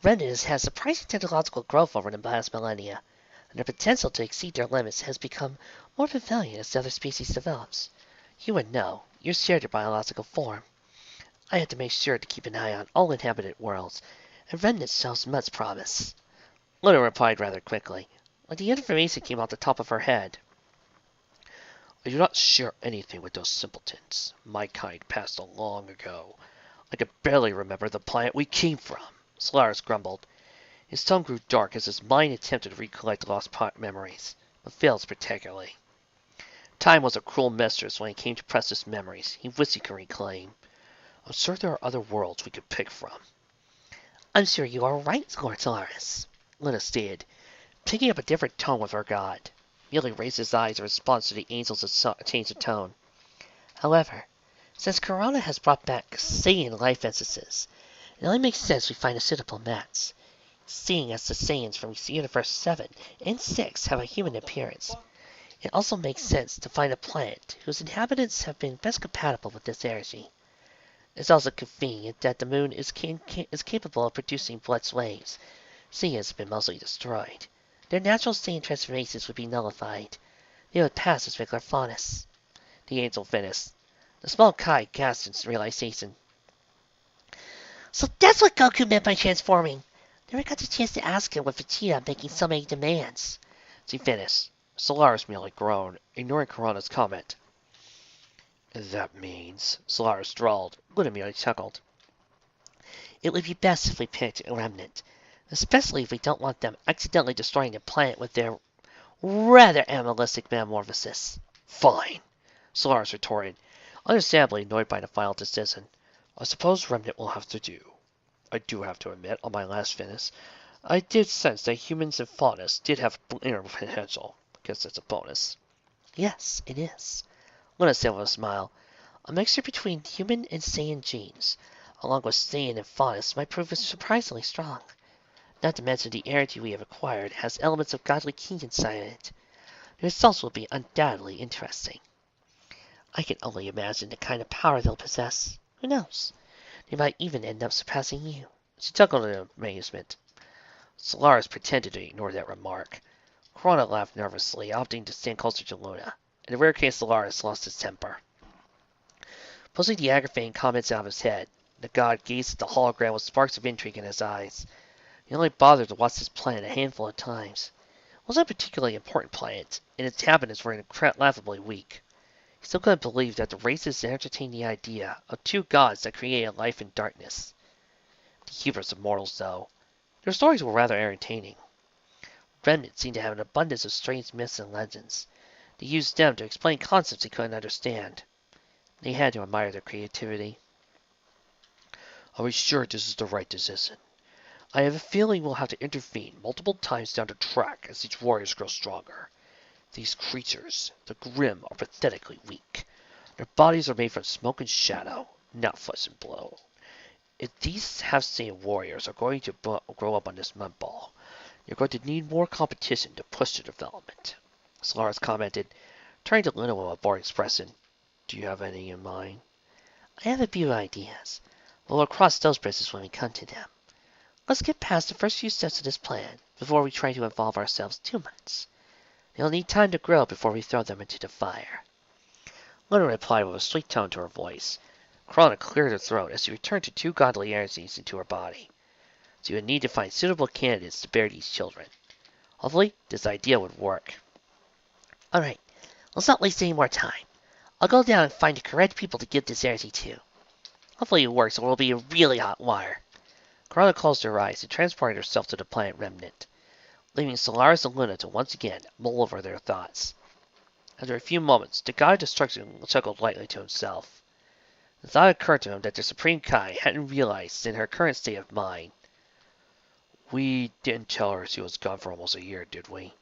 Remnant has had surprising technological growth over the past millennia, and their potential to exceed their limits has become more prevalent as the other species develops. You would know. You share their biological form. I have to make sure to keep an eye on all inhabited worlds, and Remnant shows much promise. Luna replied rather quickly, like the information came off the top of her head. I do not share anything with those simpletons. My kind passed on long ago. I could barely remember the planet we came from. Solaris grumbled. His tone grew dark as his mind attempted to recollect lost memories, but failed spectacularly. Time was a cruel mistress when it came to precious memories he wished he could reclaim. I'm sure there are other worlds we could pick from. I'm sure you are right, Lord Solaris, Luna stated, picking up a different tone with her god. Merely raised his eyes in response to the angel's change of tone. However, since Corona has brought back Saiyan life essences, it only makes sense we find a suitable match. Seeing as the Saiyans from Universe 7 and 6 have a human appearance, it also makes sense to find a planet whose inhabitants have been best compatible with this energy. It's also convenient that the moon is capable of producing blood slaves, seeing as it's been mostly destroyed. Their natural Saiyan transformations would be nullified. They would pass as regular faunus. The angel finished. The small Kai gasped in realization. So that's what Goku meant by transforming. Never got the chance to ask him with Vegeta making so many demands. She finished. Solaris merely groaned, ignoring Corona's comment. That means, Solaris drawled. Luna merely chuckled. It would be best if we picked a remnant, especially if we don't want them accidentally destroying the planet with their rather animalistic metamorphosis. Fine, Solaris retorted, understandably annoyed by the final decision. I suppose remnant will have to do. I do have to admit, on my last fitness, I did sense that humans and faunus did have inner potential. Guess that's a bonus. Yes, it is, Luna said with a smile. A mixture between human and Saiyan genes, along with Saiyan and Faunus, might prove surprisingly strong. Not to mention the energy we have acquired has elements of godly king inside it. The results will be undoubtedly interesting. I can only imagine the kind of power they'll possess. Who knows? They might even end up surpassing you. She chuckled in amazement. Solaris pretended to ignore that remark. Corona laughed nervously, opting to stand closer to Luna. In the rare case Solaris lost his temper. Pushing the aggravating comments out of his head, the god gazed at the hologram with sparks of intrigue in his eyes. He only bothered to watch this planet a handful of times. It wasn't a particularly important planet, and its inhabitants were laughably weak. He still couldn't believe that the races entertained the idea of two gods that created life in darkness. The hubris of mortals, though. Their stories were rather entertaining. Remnants seemed to have an abundance of strange myths and legends. They used them to explain concepts he couldn't understand. They had to admire their creativity. Are we sure this is the right decision? I have a feeling we'll have to intervene multiple times down the track as these warriors grow stronger. These creatures, the grim, are pathetically weak. Their bodies are made from smoke and shadow, not flesh and blood. If these half-sane warriors are going to grow up on this mud ball, you're going to need more competition to push their development. Solaris commented, turning to Luna with a bored expression. Do you have any in mind? I have a few ideas, but we'll cross those bridges when we come to them. Let's get past the first few steps of this plan before we try to involve ourselves too much. They'll need time to grow before we throw them into the fire. Luna replied with a sweet tone to her voice. Corona cleared her throat as she returned to two godly energies into her body. She would need to find suitable candidates to bear these children. Hopefully, this idea would work. All right, let's not waste any more time. I'll go down and find the correct people to give this energy to. Hopefully it works or it'll be a really hot wire. Corona closed her eyes and transported herself to the planet Remnant, leaving Solaris and Luna to once again mull over their thoughts. After a few moments, the god of destruction chuckled lightly to himself. The thought occurred to him that the Supreme Kai hadn't realized in her current state of mind. We didn't tell her she was gone for almost a year, did we?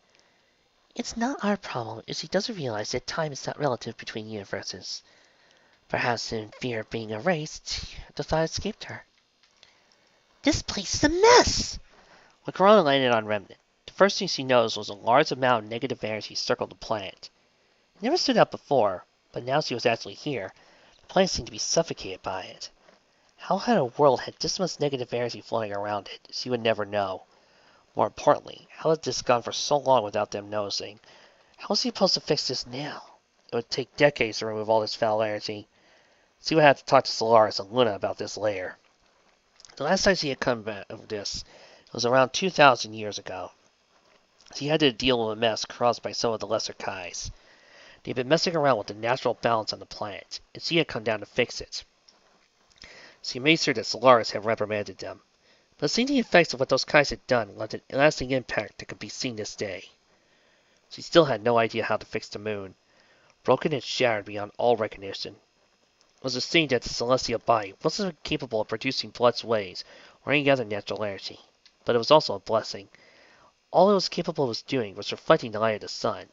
It's not our problem if she doesn't realize that time is not relative between universes. Perhaps in fear of being erased, the thought escaped her. This place is a mess! When Corona landed on Remnant, the first thing she noticed was a large amount of negative energy circled the planet. It never stood out before, but now she was actually here. The planet seemed to be suffocated by it. How had a world had this much negative energy floating around it? She would never know. More importantly, how had this gone for so long without them noticing? How was he supposed to fix this now? It would take decades to remove all this foul energy. She would have to talk to Solaris and Luna about this later. The last time she had come back of this was around 2,000 years ago. She had to deal with a mess caused by some of the lesser Kais. They had been messing around with the natural balance on the planet, and she had come down to fix it. She made sure that Solaris had reprimanded them, but seeing the effects of what those Kais had done left a lasting impact that could be seen this day. She still had no idea how to fix the moon, broken and shattered beyond all recognition. It was a scene that the celestial body wasn't capable of producing blood's waves or any other natural energy, but it was also a blessing. All it was capable of doing was reflecting the light of the sun.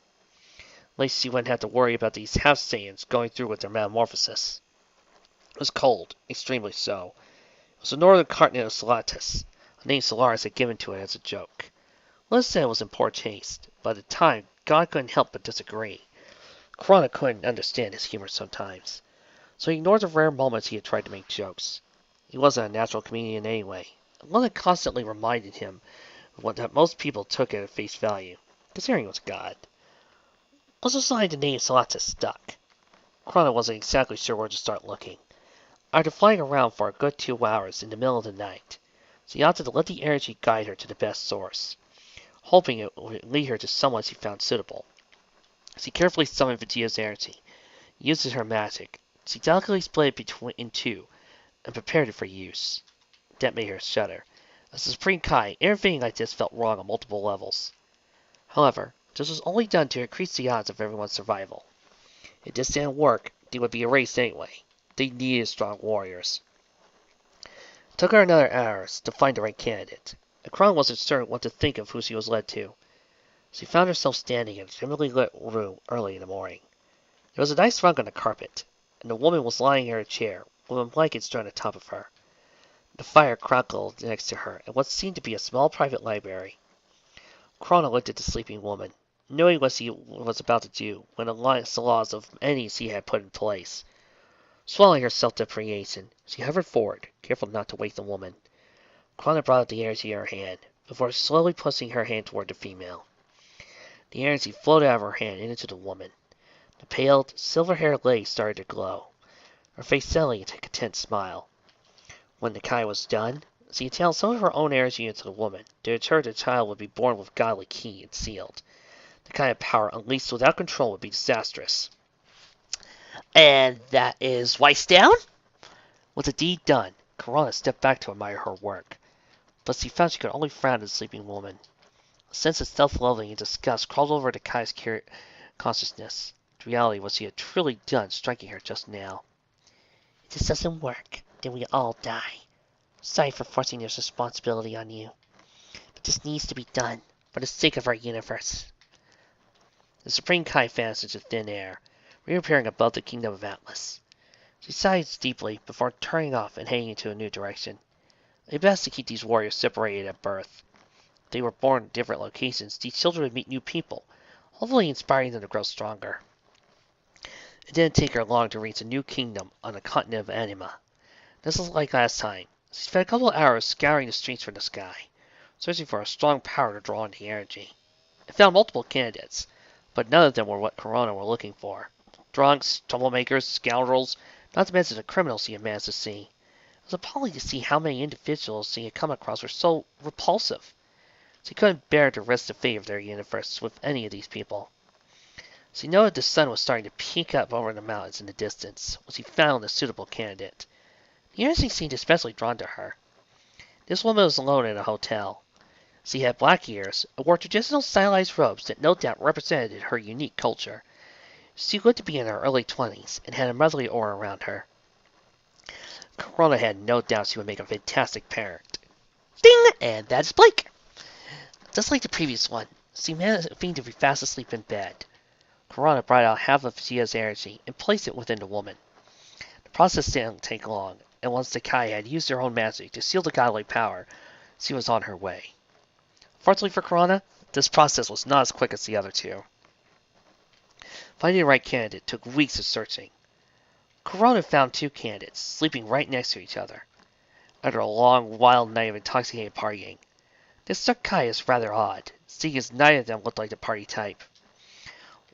At least she wouldn't have to worry about these half-Saiyans going through with their metamorphosis. It was cold, extremely so. It was the northern continent of Salatus, a name Solaris had given to it as a joke. Liz said it was in poor taste, but at the time, God couldn't help but disagree. Corona couldn't understand his humor sometimes, so he ignored the rare moments he had tried to make jokes. He wasn't a natural comedian anyway, and Luna constantly reminded him of that most people took it at face value, considering he was God. Let's decide the name Salatus stuck. Corona wasn't exactly sure where to start looking. After flying around for a good 2 hours in the middle of the night, she opted to let the energy guide her to the best source, hoping it would lead her to someone she found suitable. She carefully summoned Vegeta's energy, used her magic. She delicately split it in two, and prepared it for use. That made her shudder. As the Supreme Kai, everything like this felt wrong on multiple levels. However, this was only done to increase the odds of everyone's survival. If this didn't work, they would be erased anyway. They needed strong warriors. It took her another hours to find the right candidate, and Kron wasn't certain what to think of who she was led to. She found herself standing in a dimly lit room early in the morning. There was a nice rug on the carpet, and the woman was lying in her chair, with a blanket spread on top of her. The fire crackled next to her in what seemed to be a small private library. Krona looked at the sleeping woman, knowing what she was about to do when the laws of any she had put in place. Swallowing her self-depreciation, she hovered forward, careful not to wake the woman. Krona brought out the energy in her hand, before slowly pushing her hand toward the female. The energy flowed out of her hand and into the woman. The pale, silver-haired lady started to glow. Her face suddenly took a content smile. When the Kai was done, she channeled some of her own energy into the woman, to ensure the child would be born with godly key and sealed. The kind of power unleashed without control would be disastrous. And that is wiped down? With the deed done, Corona stepped back to admire her work, but she found she could only frown at the sleeping woman. A sense of self-loathing and disgust crawled over the Kai's consciousness. The reality was she had truly done striking her just now. If this doesn't work, then we all die. Sorry for forcing this responsibility on you, but this needs to be done for the sake of our universe. The Supreme Kai vanished into thin air, reappearing above the kingdom of Atlas. She sighed deeply before turning off and heading into a new direction. It was best to keep these warriors separated at birth. If they were born in different locations, these children would meet new people, hopefully inspiring them to grow stronger. It didn't take her long to reach a new kingdom on the continent of Anima. This was like last time. She spent a couple of hours scouring the streets for the sky, searching for a strong power to draw in the energy. It found multiple candidates, but none of them were what Corona were looking for. Drunks, troublemakers, scoundrels, not to mention the criminals she had managed to see. It was appalling to see how many individuals she had come across were so repulsive. She couldn't bear to risk the fate of their universe with any of these people. She noted the sun was starting to peek up over the mountains in the distance when she found a suitable candidate. The energy seemed especially drawn to her. This woman was alone in a hotel. She had black ears and wore traditional stylized robes that no doubt represented her unique culture. She looked to be in her early 20s and had a motherly aura around her. Corona had no doubt she would make a fantastic parent. Ding! And that's Blake! Just like the previous one, she seemed to be fast asleep in bed. Corona brought out half of Shia's energy and placed it within the woman. The process didn't take long, and once the Kai had used their own magic to seal the godly power, she was on her way. Fortunately for Corona, this process was not as quick as the other two. Finding the right candidate took weeks of searching. Corona found two candidates, sleeping right next to each other. After a long, wild night of intoxicated partying, this struck Kai as rather odd, seeing as neither of them looked like the party type.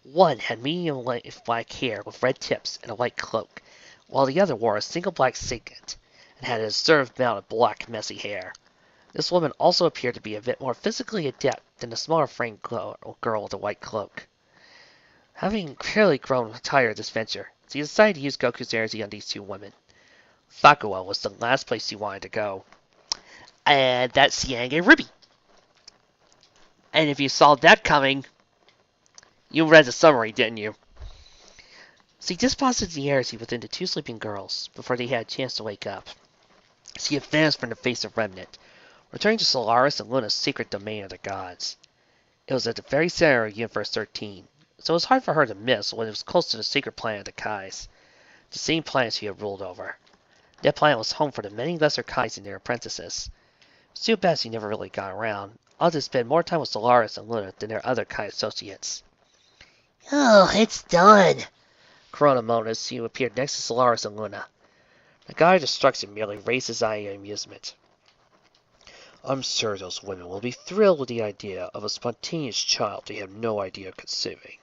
One had medium black hair with red tips and a white cloak, while the other wore a single black signet and had an observed amount of black, messy hair. This woman also appeared to be a bit more physically adept than the smaller framed girl with the white cloak. Having clearly grown tired of this venture, she decided to use Goku's energy on these two women. Fakua was the last place she wanted to go. And that's RWBY. And if you saw that coming, you read the summary, didn't you? She deposited the energy within the two sleeping girls before they had a chance to wake up. She had vanished from the face of Remnant, returning to Solaris and Luna's secret domain of the gods. It was at the very center of Universe 13, so it was hard for her to miss when it was close to the secret planet of the Kais, the same planet she had ruled over. That planet was home for the many lesser Kais and their apprentices. It's too bad she never really got around, all to spend more time with Solaris and Luna than their other Kai associates. Oh, it's done. Corona moaned as she appeared next to Solaris and Luna. The god of destruction merely raised his eye in amusement. I'm sure those women will be thrilled with the idea of a spontaneous child they have no idea of conceiving,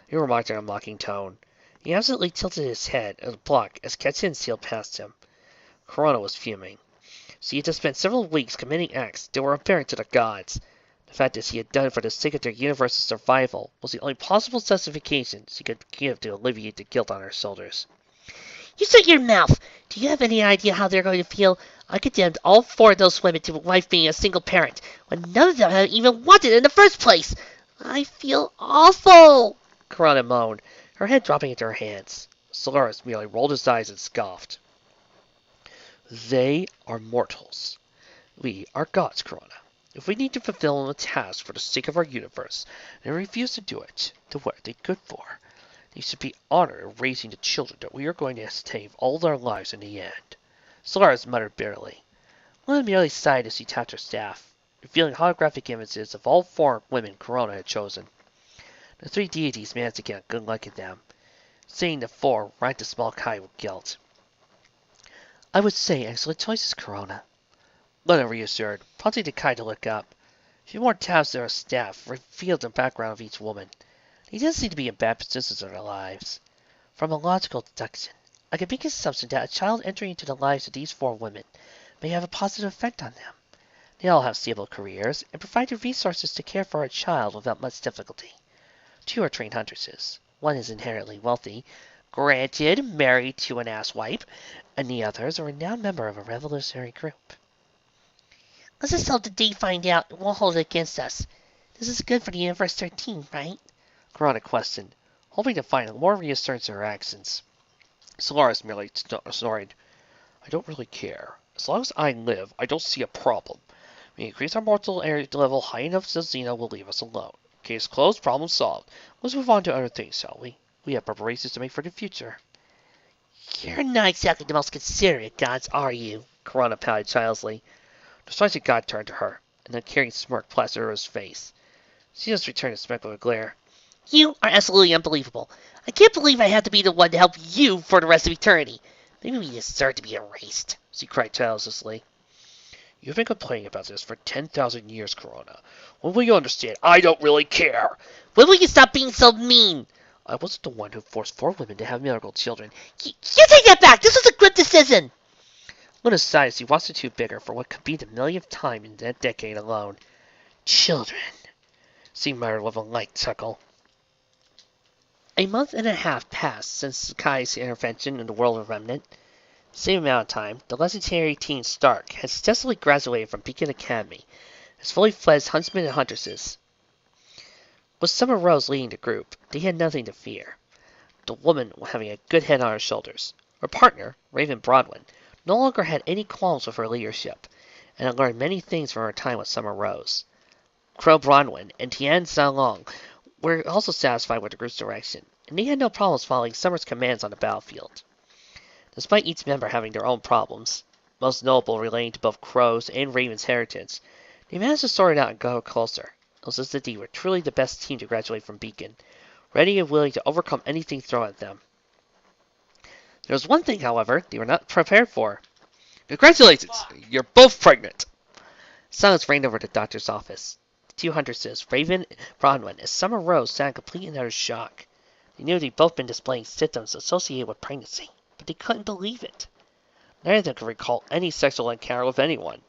he remarked in a mocking tone. He absolutely tilted his head at a block as Katsin sailed past him. Corona was fuming. She had just spent several weeks committing acts that were apparent to the gods. The fact that she had done it for the sake of their universe's survival was the only possible justification she could give to alleviate the guilt on her shoulders. You shut your mouth. Do you have any idea how they're going to feel? I condemned all four of those women to life being a single parent, when none of them had even wanted it in the first place. I feel awful. Corona moaned, her head dropping into her hands. Solaris merely rolled his eyes and scoffed. They are mortals. We are gods, Corona. If we need to fulfill a task for the sake of our universe, and refuse to do it, then what are they good for? They should be honored in raising the children that we are going to save all their lives in the end. Solaris muttered bitterly. Luna merely sighed as she tapped her staff, revealing holographic images of all four women Corona had chosen. The three deities managed to get a good look at them. Seeing the four ranked the small Kai with guilt. I would say excellent choices, Corona. Luna reassured, prompting the Kai to look up. She more tabs to her staff, revealed the background of each woman. They didn't seem to be in bad positions in their lives. From a logical deduction, I could make an assumption that a child entering into the lives of these four women may have a positive effect on them. They all have stable careers, and provide the resources to care for a child without much difficulty. Two are trained huntresses. One is inherently wealthy, granted married to an asswipe, and the other is a renowned member of a revolutionary group. Let's just hope that they find out and won't hold it against us. This is good for the Universe 13, right? Corona questioned, hoping to find more reassurance in her accents. Solaris merely snorted. I don't really care. As long as I live, I don't see a problem. We increase our mortal area level high enough so Xena will leave us alone. Case closed, problem solved. Let's move on to other things, shall we? We have preparations to make for the future. You're not exactly the most considerate gods, are you? Corona pouted childishly. The Sergeant God turned to her, and the carrying smirk plastered over his face. She just returned a specular glare. You are absolutely unbelievable. I can't believe I have to be the one to help you for the rest of eternity. Maybe we deserve to be erased, she cried childishly. You've been complaining about this for 10,000 years, Corona. When will you understand? I don't really care. When will you stop being so mean? I wasn't the one who forced four women to have miracle children. You take that back! This was a good decision! Luna sighed as he watched the two bigger for what could be the millionth time in that decade alone. Children, she muttered with a light chuckle. A month and a half passed since Kai's intervention in the world of Remnant. Same amount of time, the legendary teen Stark had successfully graduated from Beacon Academy as fully fledged huntsmen and huntresses. With Summer Rose leading the group, they had nothing to fear. The woman having a good head on her shoulders. Her partner, Raven Bronwyn, no longer had any qualms with her leadership, and had learned many things from her time with Summer Rose. Crow Bronwyn and Tian Xiaolong were also satisfied with the group's direction, and they had no problems following Summer's commands on the battlefield. Despite each member having their own problems, most notable relating to both Crow's and Raven's heritage, they managed to sort it out and go closer. It was as if they were truly the best team to graduate from Beacon, ready and willing to overcome anything thrown at them. There was one thing, however, they were not prepared for. Congratulations! You're both pregnant! Silence reigned over the doctor's office. The two huntresses, Raven Bronwyn and Summer Rose, sat in complete and utter shock. They knew they'd both been displaying symptoms associated with pregnancy, but they couldn't believe it. Neither of them could recall any sexual encounter with anyone.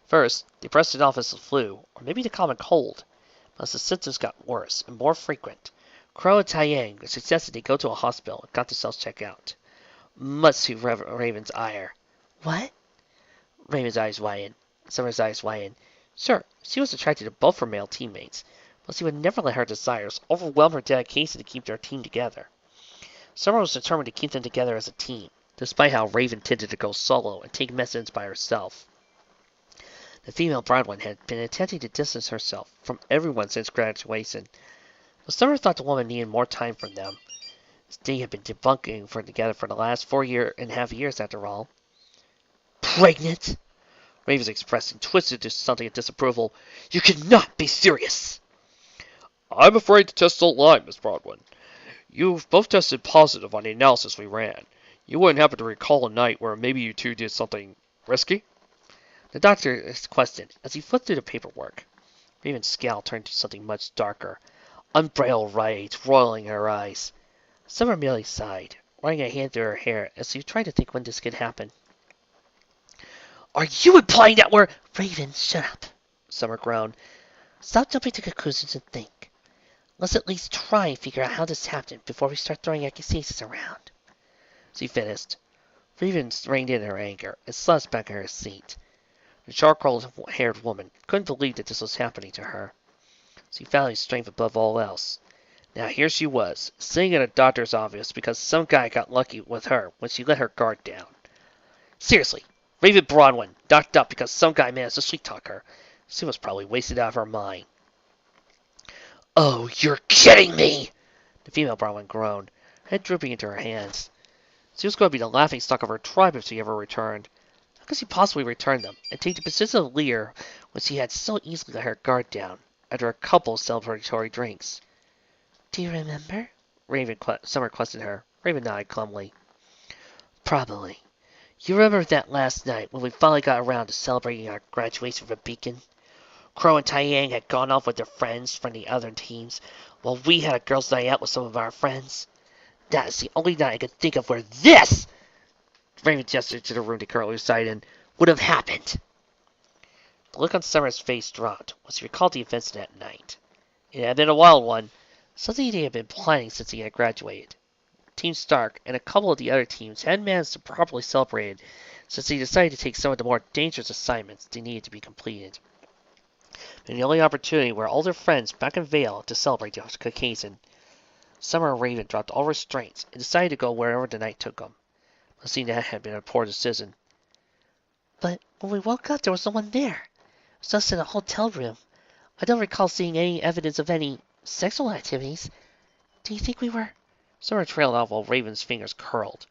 First, they brushed it off as the flu, or maybe the common cold, but as the symptoms got worse and more frequent, Crow and Taiyang suggested they go to a hospital and got themselves checked out. Much to Raven's ire. What? Raven's eyes widened. Summer's eyes widened. Sure, she was attracted to both her male teammates, but she would never let her desires overwhelm her dedication to keep their team together. Summer was determined to keep them together as a team, despite how Raven tended to go solo and take messages by herself. The female Bronwyn had been attempting to distance herself from everyone since graduation, but Summer thought the woman needed more time from them. They had been debunking together for the last 4.5 years, after all. Pregnant? Raven's expression twisted to something of disapproval. You cannot be serious! I'm afraid the tests don't lie, Miss Bronwyn. You've both tested positive on the analysis we ran. You wouldn't happen to recall a night where maybe you two did something risky? The doctor questioned as he flipped through the paperwork. Raven's scowl turned to something much darker, unbridled rage roiling in her eyes. Summer merely sighed, running a hand through her hair as she tried to think when this could happen. Are you implying that we're— Raven, shut up, Summer groaned. Stop jumping to conclusions and think. Let's at least try and figure out how this happened before we start throwing accusations around. She finished. Raven reined in her anger and slouched back in her seat. The charcoal-haired woman couldn't believe that this was happening to her. She valued strength above all else. Now here she was, sitting in a doctor's office because some guy got lucky with her when she let her guard down. Seriously, Raven Bronwyn knocked up because some guy managed to sweet talk her. She was probably wasted out of her mind. Oh, you're kidding me! The female Bronwyn groaned, head drooping into her hands. She was going to be the laughingstock of her tribe if she ever returned. How could she possibly return them and take the position of leader when she had so easily let her guard down after a couple of celebratory drinks? Do you remember? Summer questioned her. Raven nodded calmly. Probably. You remember that last night when we finally got around to celebrating our graduation from Beacon? Crow and Taiyang had gone off with their friends from the other teams, while we had a girls' night out with some of our friends. That is the only night I could think of where this, Raven gestured to the room they currently reside in, would have happened. The look on Summer's face dropped when she recalled the events that night. It had been a wild one, something they had been planning since he had graduated. Team Stark and a couple of the other teams had managed to properly celebrate it since they decided to take some of the more dangerous assignments they needed to be completed. And the only opportunity were all their friends back in Vale to celebrate the occasion. Summer and Raven dropped all restraints and decided to go wherever the night took them. Seeing that had been a poor decision. But when we woke up, there was no one there. It was us in a hotel room. I don't recall seeing any evidence of any sexual activities. Do you think we were... Summer trailed off while Raven's fingers curled,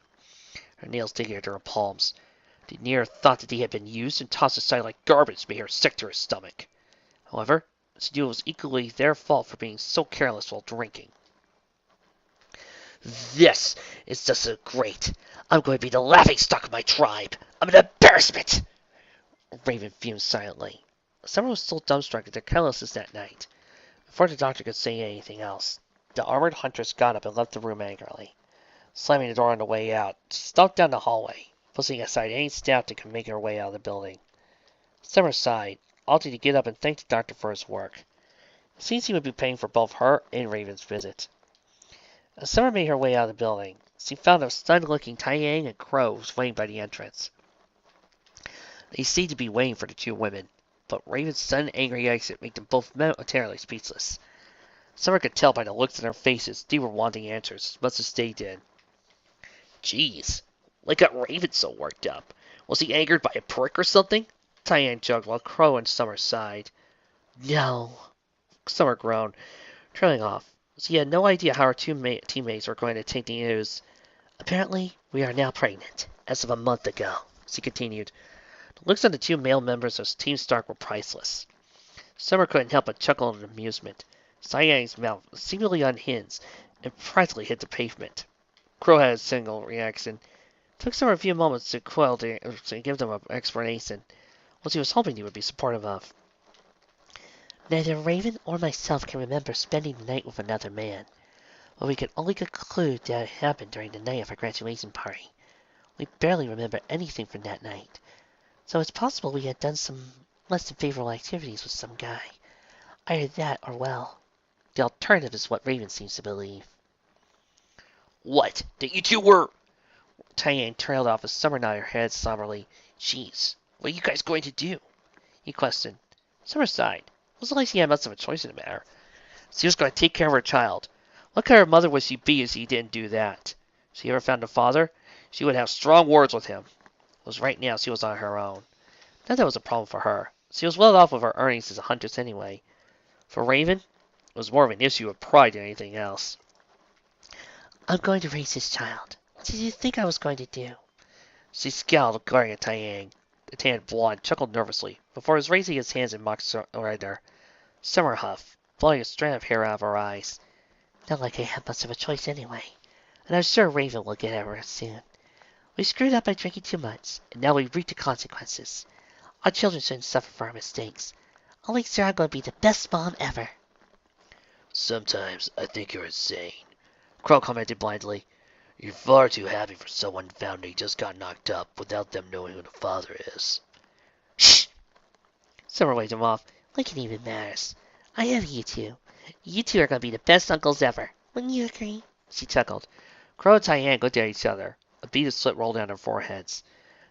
her nails digging into her palms. The near thought that they had been used and tossed aside like garbage made her sick to her stomach. However, she knew it was equally their fault for being so careless while drinking. This is just so great. I'm going to be the laughingstock of my tribe. I'm an embarrassment. Raven fumed silently. Summer was still dumbstruck at their carelessness that night. Before the doctor could say anything else, the armored huntress got up and left the room angrily. Slamming the door on the way out, she stalked down the hallway, pushing aside any staff that could make her way out of the building. Summer sighed, opting to get up and thank the doctor for his work. It seems he would be paying for both her and Raven's visit. As Summer made her way out of the building, she found a stunned-looking Taiyang and Crow waiting by the entrance. They seemed to be waiting for the two women, but Raven's sudden angry exit made them both momentarily speechless. Summer could tell by the looks in their faces they were wanting answers as much as they did. Jeez, what got Raven so worked up? Was he angered by a prick or something? Taiyang joked while Crow and Summer sighed. No. Summer groaned, trailing off. She had no idea how her two teammates were going to take the news. Apparently, we are now pregnant, as of a month ago, she continued. The looks on the two male members of Team Stark were priceless. Summer couldn't help but chuckle in amusement. Taiyang's mouth seemingly unhinged and practically hit the pavement. Crow had a single reaction. It took Summer a few moments to give them an explanation, which he was hoping he would be supportive of. Neither Raven or myself can remember spending the night with another man, but we can only conclude that it happened during the night of our graduation party. We barely remember anything from that night, so it's possible we had done some less than favorable activities with some guy. Either that or, well, the alternative is what Raven seems to believe. What? That you two were... Taiyang trailed off as Summer nodded her head somberly. Jeez, what are you guys going to do? He questioned. Summer sighed. It wasn't like she had much of a choice in the matter. She was going to take care of her child. What kind of mother would she be if she didn't do that? If she ever found a father, she would have strong words with him. It was right now she was on her own. Not that was a problem for her. She was well off with her earnings as a huntress anyway. For Raven, it was more of an issue of pride than anything else. I'm going to raise this child. What did you think I was going to do? She scowled, glaring at Taiyang. The tanned blonde chuckled nervously before his raising his hands in mock surrender. Summer huffed, blowing a strand of hair out of her eyes. Not like I have much of a choice anyway. And I'm sure Raven will get over it soon. We screwed up by drinking too much, and now we reap the consequences. Our children shouldn't suffer for our mistakes. I'll make sure I'm going to be the best mom ever. Sometimes I think you're insane, Crow commented blindly. You're far too happy for someone found he just got knocked up without them knowing who the father is. Shh! Summer waved him off. Like it even matters. I have you two. You two are going to be the best uncles ever. Wouldn't you agree? She chuckled. Crow and Taiyang looked at each other. A bead of sweat rolled down their foreheads.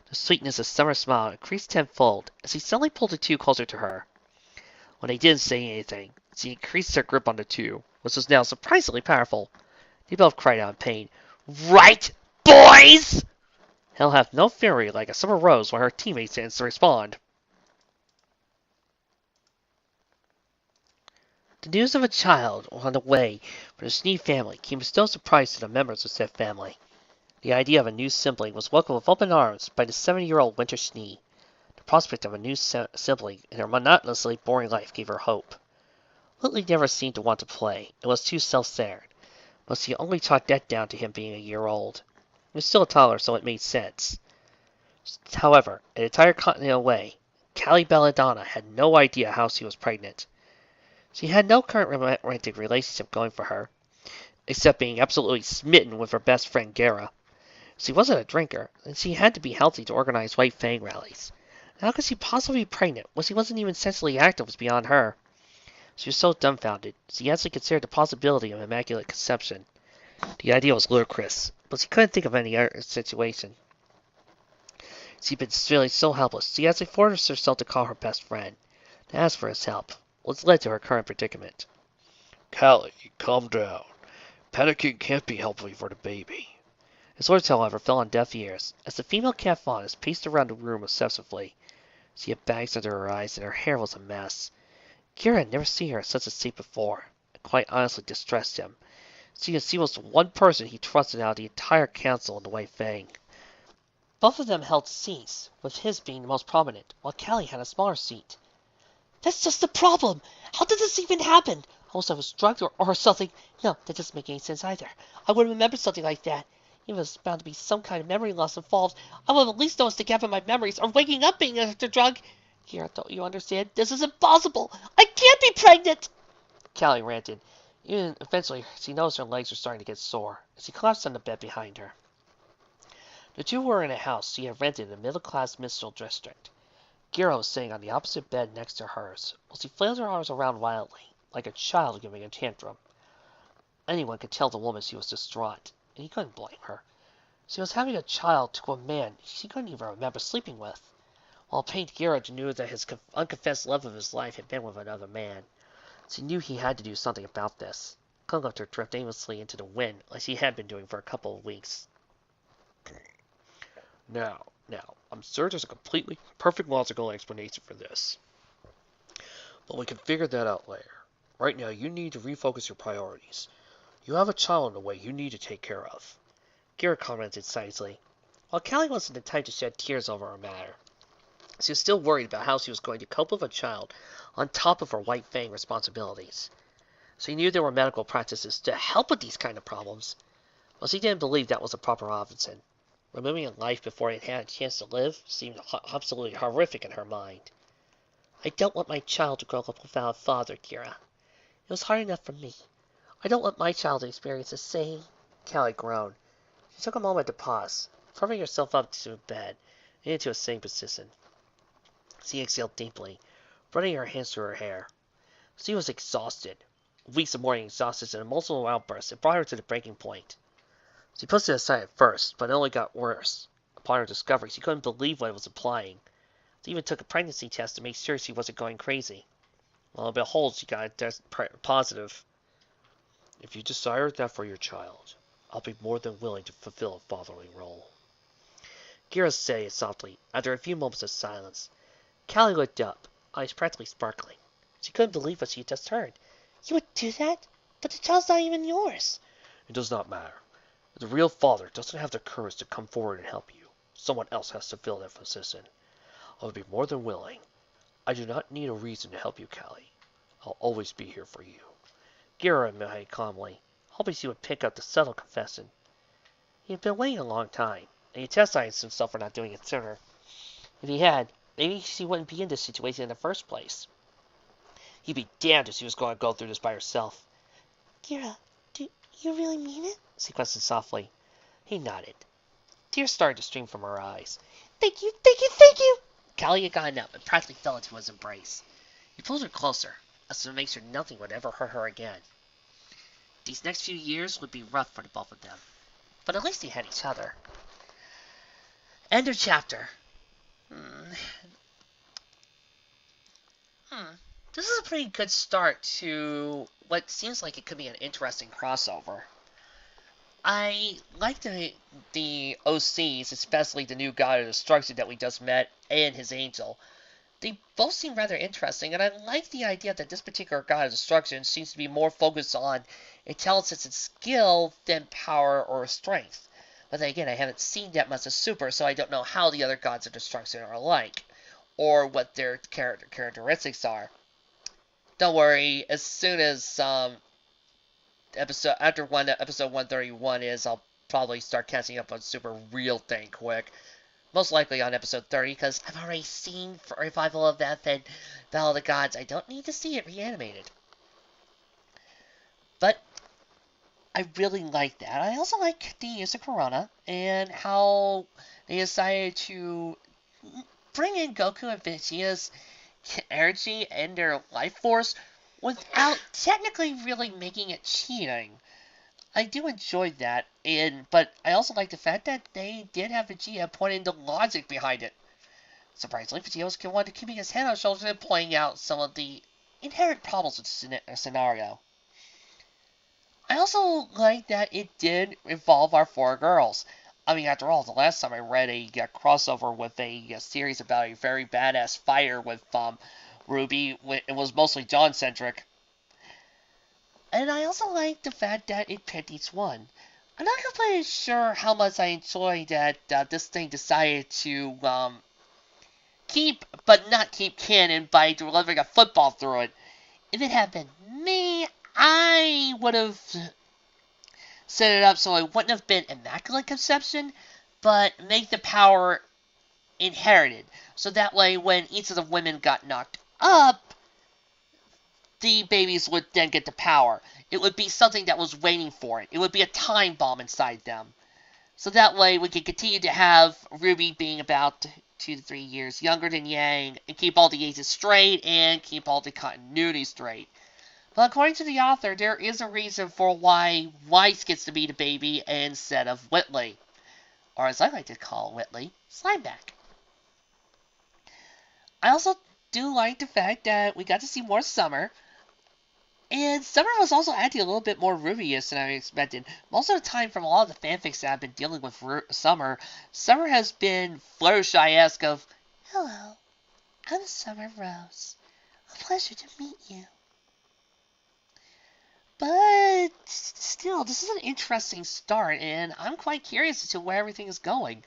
The sweetness of Summer's smile increased tenfold as he suddenly pulled the two closer to her. When they didn't say anything, she increased her grip on the two, which was now surprisingly powerful. They both cried out in pain. Right, boys? He'll have no fury like a summer rose when her teammate stands to respond. The news of a child on the way for the Schnee family came as no surprise to the members of said family. The idea of a new sibling was welcomed with open arms by the 70-year-old Winter Schnee. The prospect of a new sibling in her monotonously boring life gave her hope. Lily never seemed to want to play, and was too self-centered, but she only chalked that down to him being a year old. He was still a toddler, so it made sense. However, an entire continent away, Callie Belladonna had no idea how she was pregnant. She had no current romantic relationship going for her, except being absolutely smitten with her best friend Gara. She wasn't a drinker, and she had to be healthy to organize White Fang rallies. How could she possibly be pregnant when she wasn't even sexually active was beyond her? She was so dumbfounded, she actually considered the possibility of immaculate conception. The idea was ludicrous, but she couldn't think of any other situation. She'd been feeling so helpless, she actually forced herself to call her best friend, to ask for his help, which led to her current predicament. Callie, calm down. Panicking can't be helpful for the baby. His words, however, fell on deaf ears, as the female cat fauness paced around the room obsessively. She had bags under her eyes, and her hair was a mess. Kira had never seen her in such a state before. It quite honestly distressed him, seeing she was the one person he trusted out of the entire council in the White Fang. Both of them held seats, with his being the most prominent, while Callie had a smaller seat. That's just the problem. How did this even happen? Unless I was drugged or something. No, that doesn't make any sense either. I would have remembered something like that. If it was bound to be some kind of memory loss involved, I would have at least noticed the gap in my memories, or waking up being after drug. Kira, don't you understand? This is impossible. I can't be pregnant! Callie ranted. Even eventually, she noticed her legs were starting to get sore, as she collapsed on the bed behind her. The two were in a house she had rented in a middle-class minstrel district. Gira was sitting on the opposite bed next to hers, while she flailed her arms around wildly, like a child giving a tantrum. Anyone could tell the woman she was distraught, and he couldn't blame her. She was having a child to a man she couldn't even remember sleeping with, while it pained Gira to know that his unconfessed love of his life had been with another man. She knew he had to do something about this. Couldn't let her drift aimlessly into the wind like she had been doing for a couple of weeks. Now, I'm sure there's a completely perfect logical explanation for this. But we can figure that out later. Right now, you need to refocus your priorities. You have a child in the way you need to take care of. Gira commented sagely. While Callie wasn't the type to shed tears over a matter, she was still worried about how she was going to cope with a child on top of her White Fang responsibilities. She knew there were medical practices to help with these kind of problems, but she didn't believe that was the proper option. Removing a life before it had a chance to live seemed absolutely horrific in her mind. I don't want my child to grow up without a father, Kira. It was hard enough for me. I don't want my child to experience the same. Callie groaned. She took a moment to pause, proving herself up to the bed and into a sitting position. She exhaled deeply, running her hands through her hair. She was exhausted. Weeks of morning exhaustion and emotional outbursts had brought her to the breaking point. She pushed it aside at first, but it only got worse. Upon her discovery, she couldn't believe what it was implying. She even took a pregnancy test to make sure she wasn't going crazy. Lo and behold, she got a test positive. If you desire that for your child, I'll be more than willing to fulfill a fatherly role. Gira said it softly, after a few moments of silence. Callie looked up, eyes practically sparkling. She couldn't believe what she had just heard. You would do that? But the child's not even yours. It does not matter. If the real father doesn't have the courage to come forward and help you, someone else has to fill that position. I would be more than willing. I do not need a reason to help you, Callie. I'll always be here for you. Gira replied calmly, hoping she would pick up the subtle confession. He had been waiting a long time, and he chastised himself for not doing it sooner. If he had, maybe she wouldn't be in this situation in the first place. He'd be damned if she was going to go through this by herself. Gira, do you really mean it? She questioned softly. He nodded. Tears started to stream from her eyes. Thank you, thank you, thank you! Callie had gotten up and practically fell into his embrace. He pulled her closer, as to make sure nothing would ever hurt her again. These next few years would be rough for the both of them, but at least they had each other. End of chapter. This is a pretty good start to what seems like it could be an interesting crossover. I like the OCs, especially the new god of destruction that we just met, and his angel. They both seem rather interesting, and I like the idea that this particular god of destruction seems to be more focused on intelligence and skill than power or strength. But then again, I haven't seen that much of Super, so I don't know how the other gods of destruction are like, or what their characteristics are. Don't worry, as soon as episode 131 is, I'll probably start catching up on Super real dang quick. Most likely on episode 30, because I've already seen a revival of that and Battle of the Gods. I don't need to see it reanimated. But I really like that. I also like the use of Corona and how they decided to bring in Goku and Vegeta's energy and their life force without technically really making it cheating. I do enjoy that, but I also like the fact that they did have Vegeta pointing the logic behind it. Surprisingly, Vegeta was the one keeping his head on his shoulders and pointing out some of the inherent problems with the scenario. I also like that it did involve our four girls. I mean, after all, the last time I read a crossover with a series about a very badass fighter with Ruby, it was mostly John-centric. And I also like the fact that it picked each one. I'm not completely sure how much I enjoyed that this thing decided to keep, but not keep canon by delivering a football through it. If it had been me, I would have set it up so it wouldn't have been Immaculate Conception, but make the power inherited. So that way, when each of the women got knocked up, the babies would then get the power. It would be something that was waiting for it. It would be a time bomb inside them. So that way, we could continue to have Ruby being about 2 to 3 years younger than Yang, and keep all the ages straight, and keep all the continuity straight. But according to the author, there is a reason for why Weiss gets to be the baby instead of Whitley. Or as I like to call Whitley, Slimeback. I also do like the fact that we got to see more Summer. And Summer was also acting a little bit more Ruby-ish than I expected. Most of the time, from a lot of the fanfics that I've been dealing with Summer, Summer has been Fluttershy-esque of, "Hello, I'm Summer Rose. A pleasure to meet you." But still, this is an interesting start, and I'm quite curious as to where everything is going.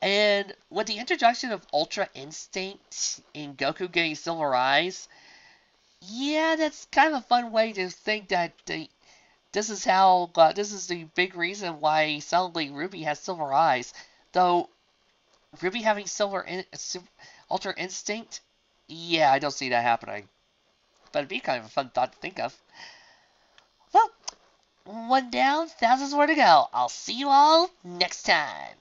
And with the introduction of Ultra Instinct in Goku getting Silver Eyes, yeah, that's kind of a fun way to think that this is the big reason why suddenly Ruby has Silver Eyes. Though Ruby having Ultra Instinct, yeah, I don't see that happening. But it'd be kind of a fun thought to think of. Well, one down, thousands more to go. I'll see you all next time.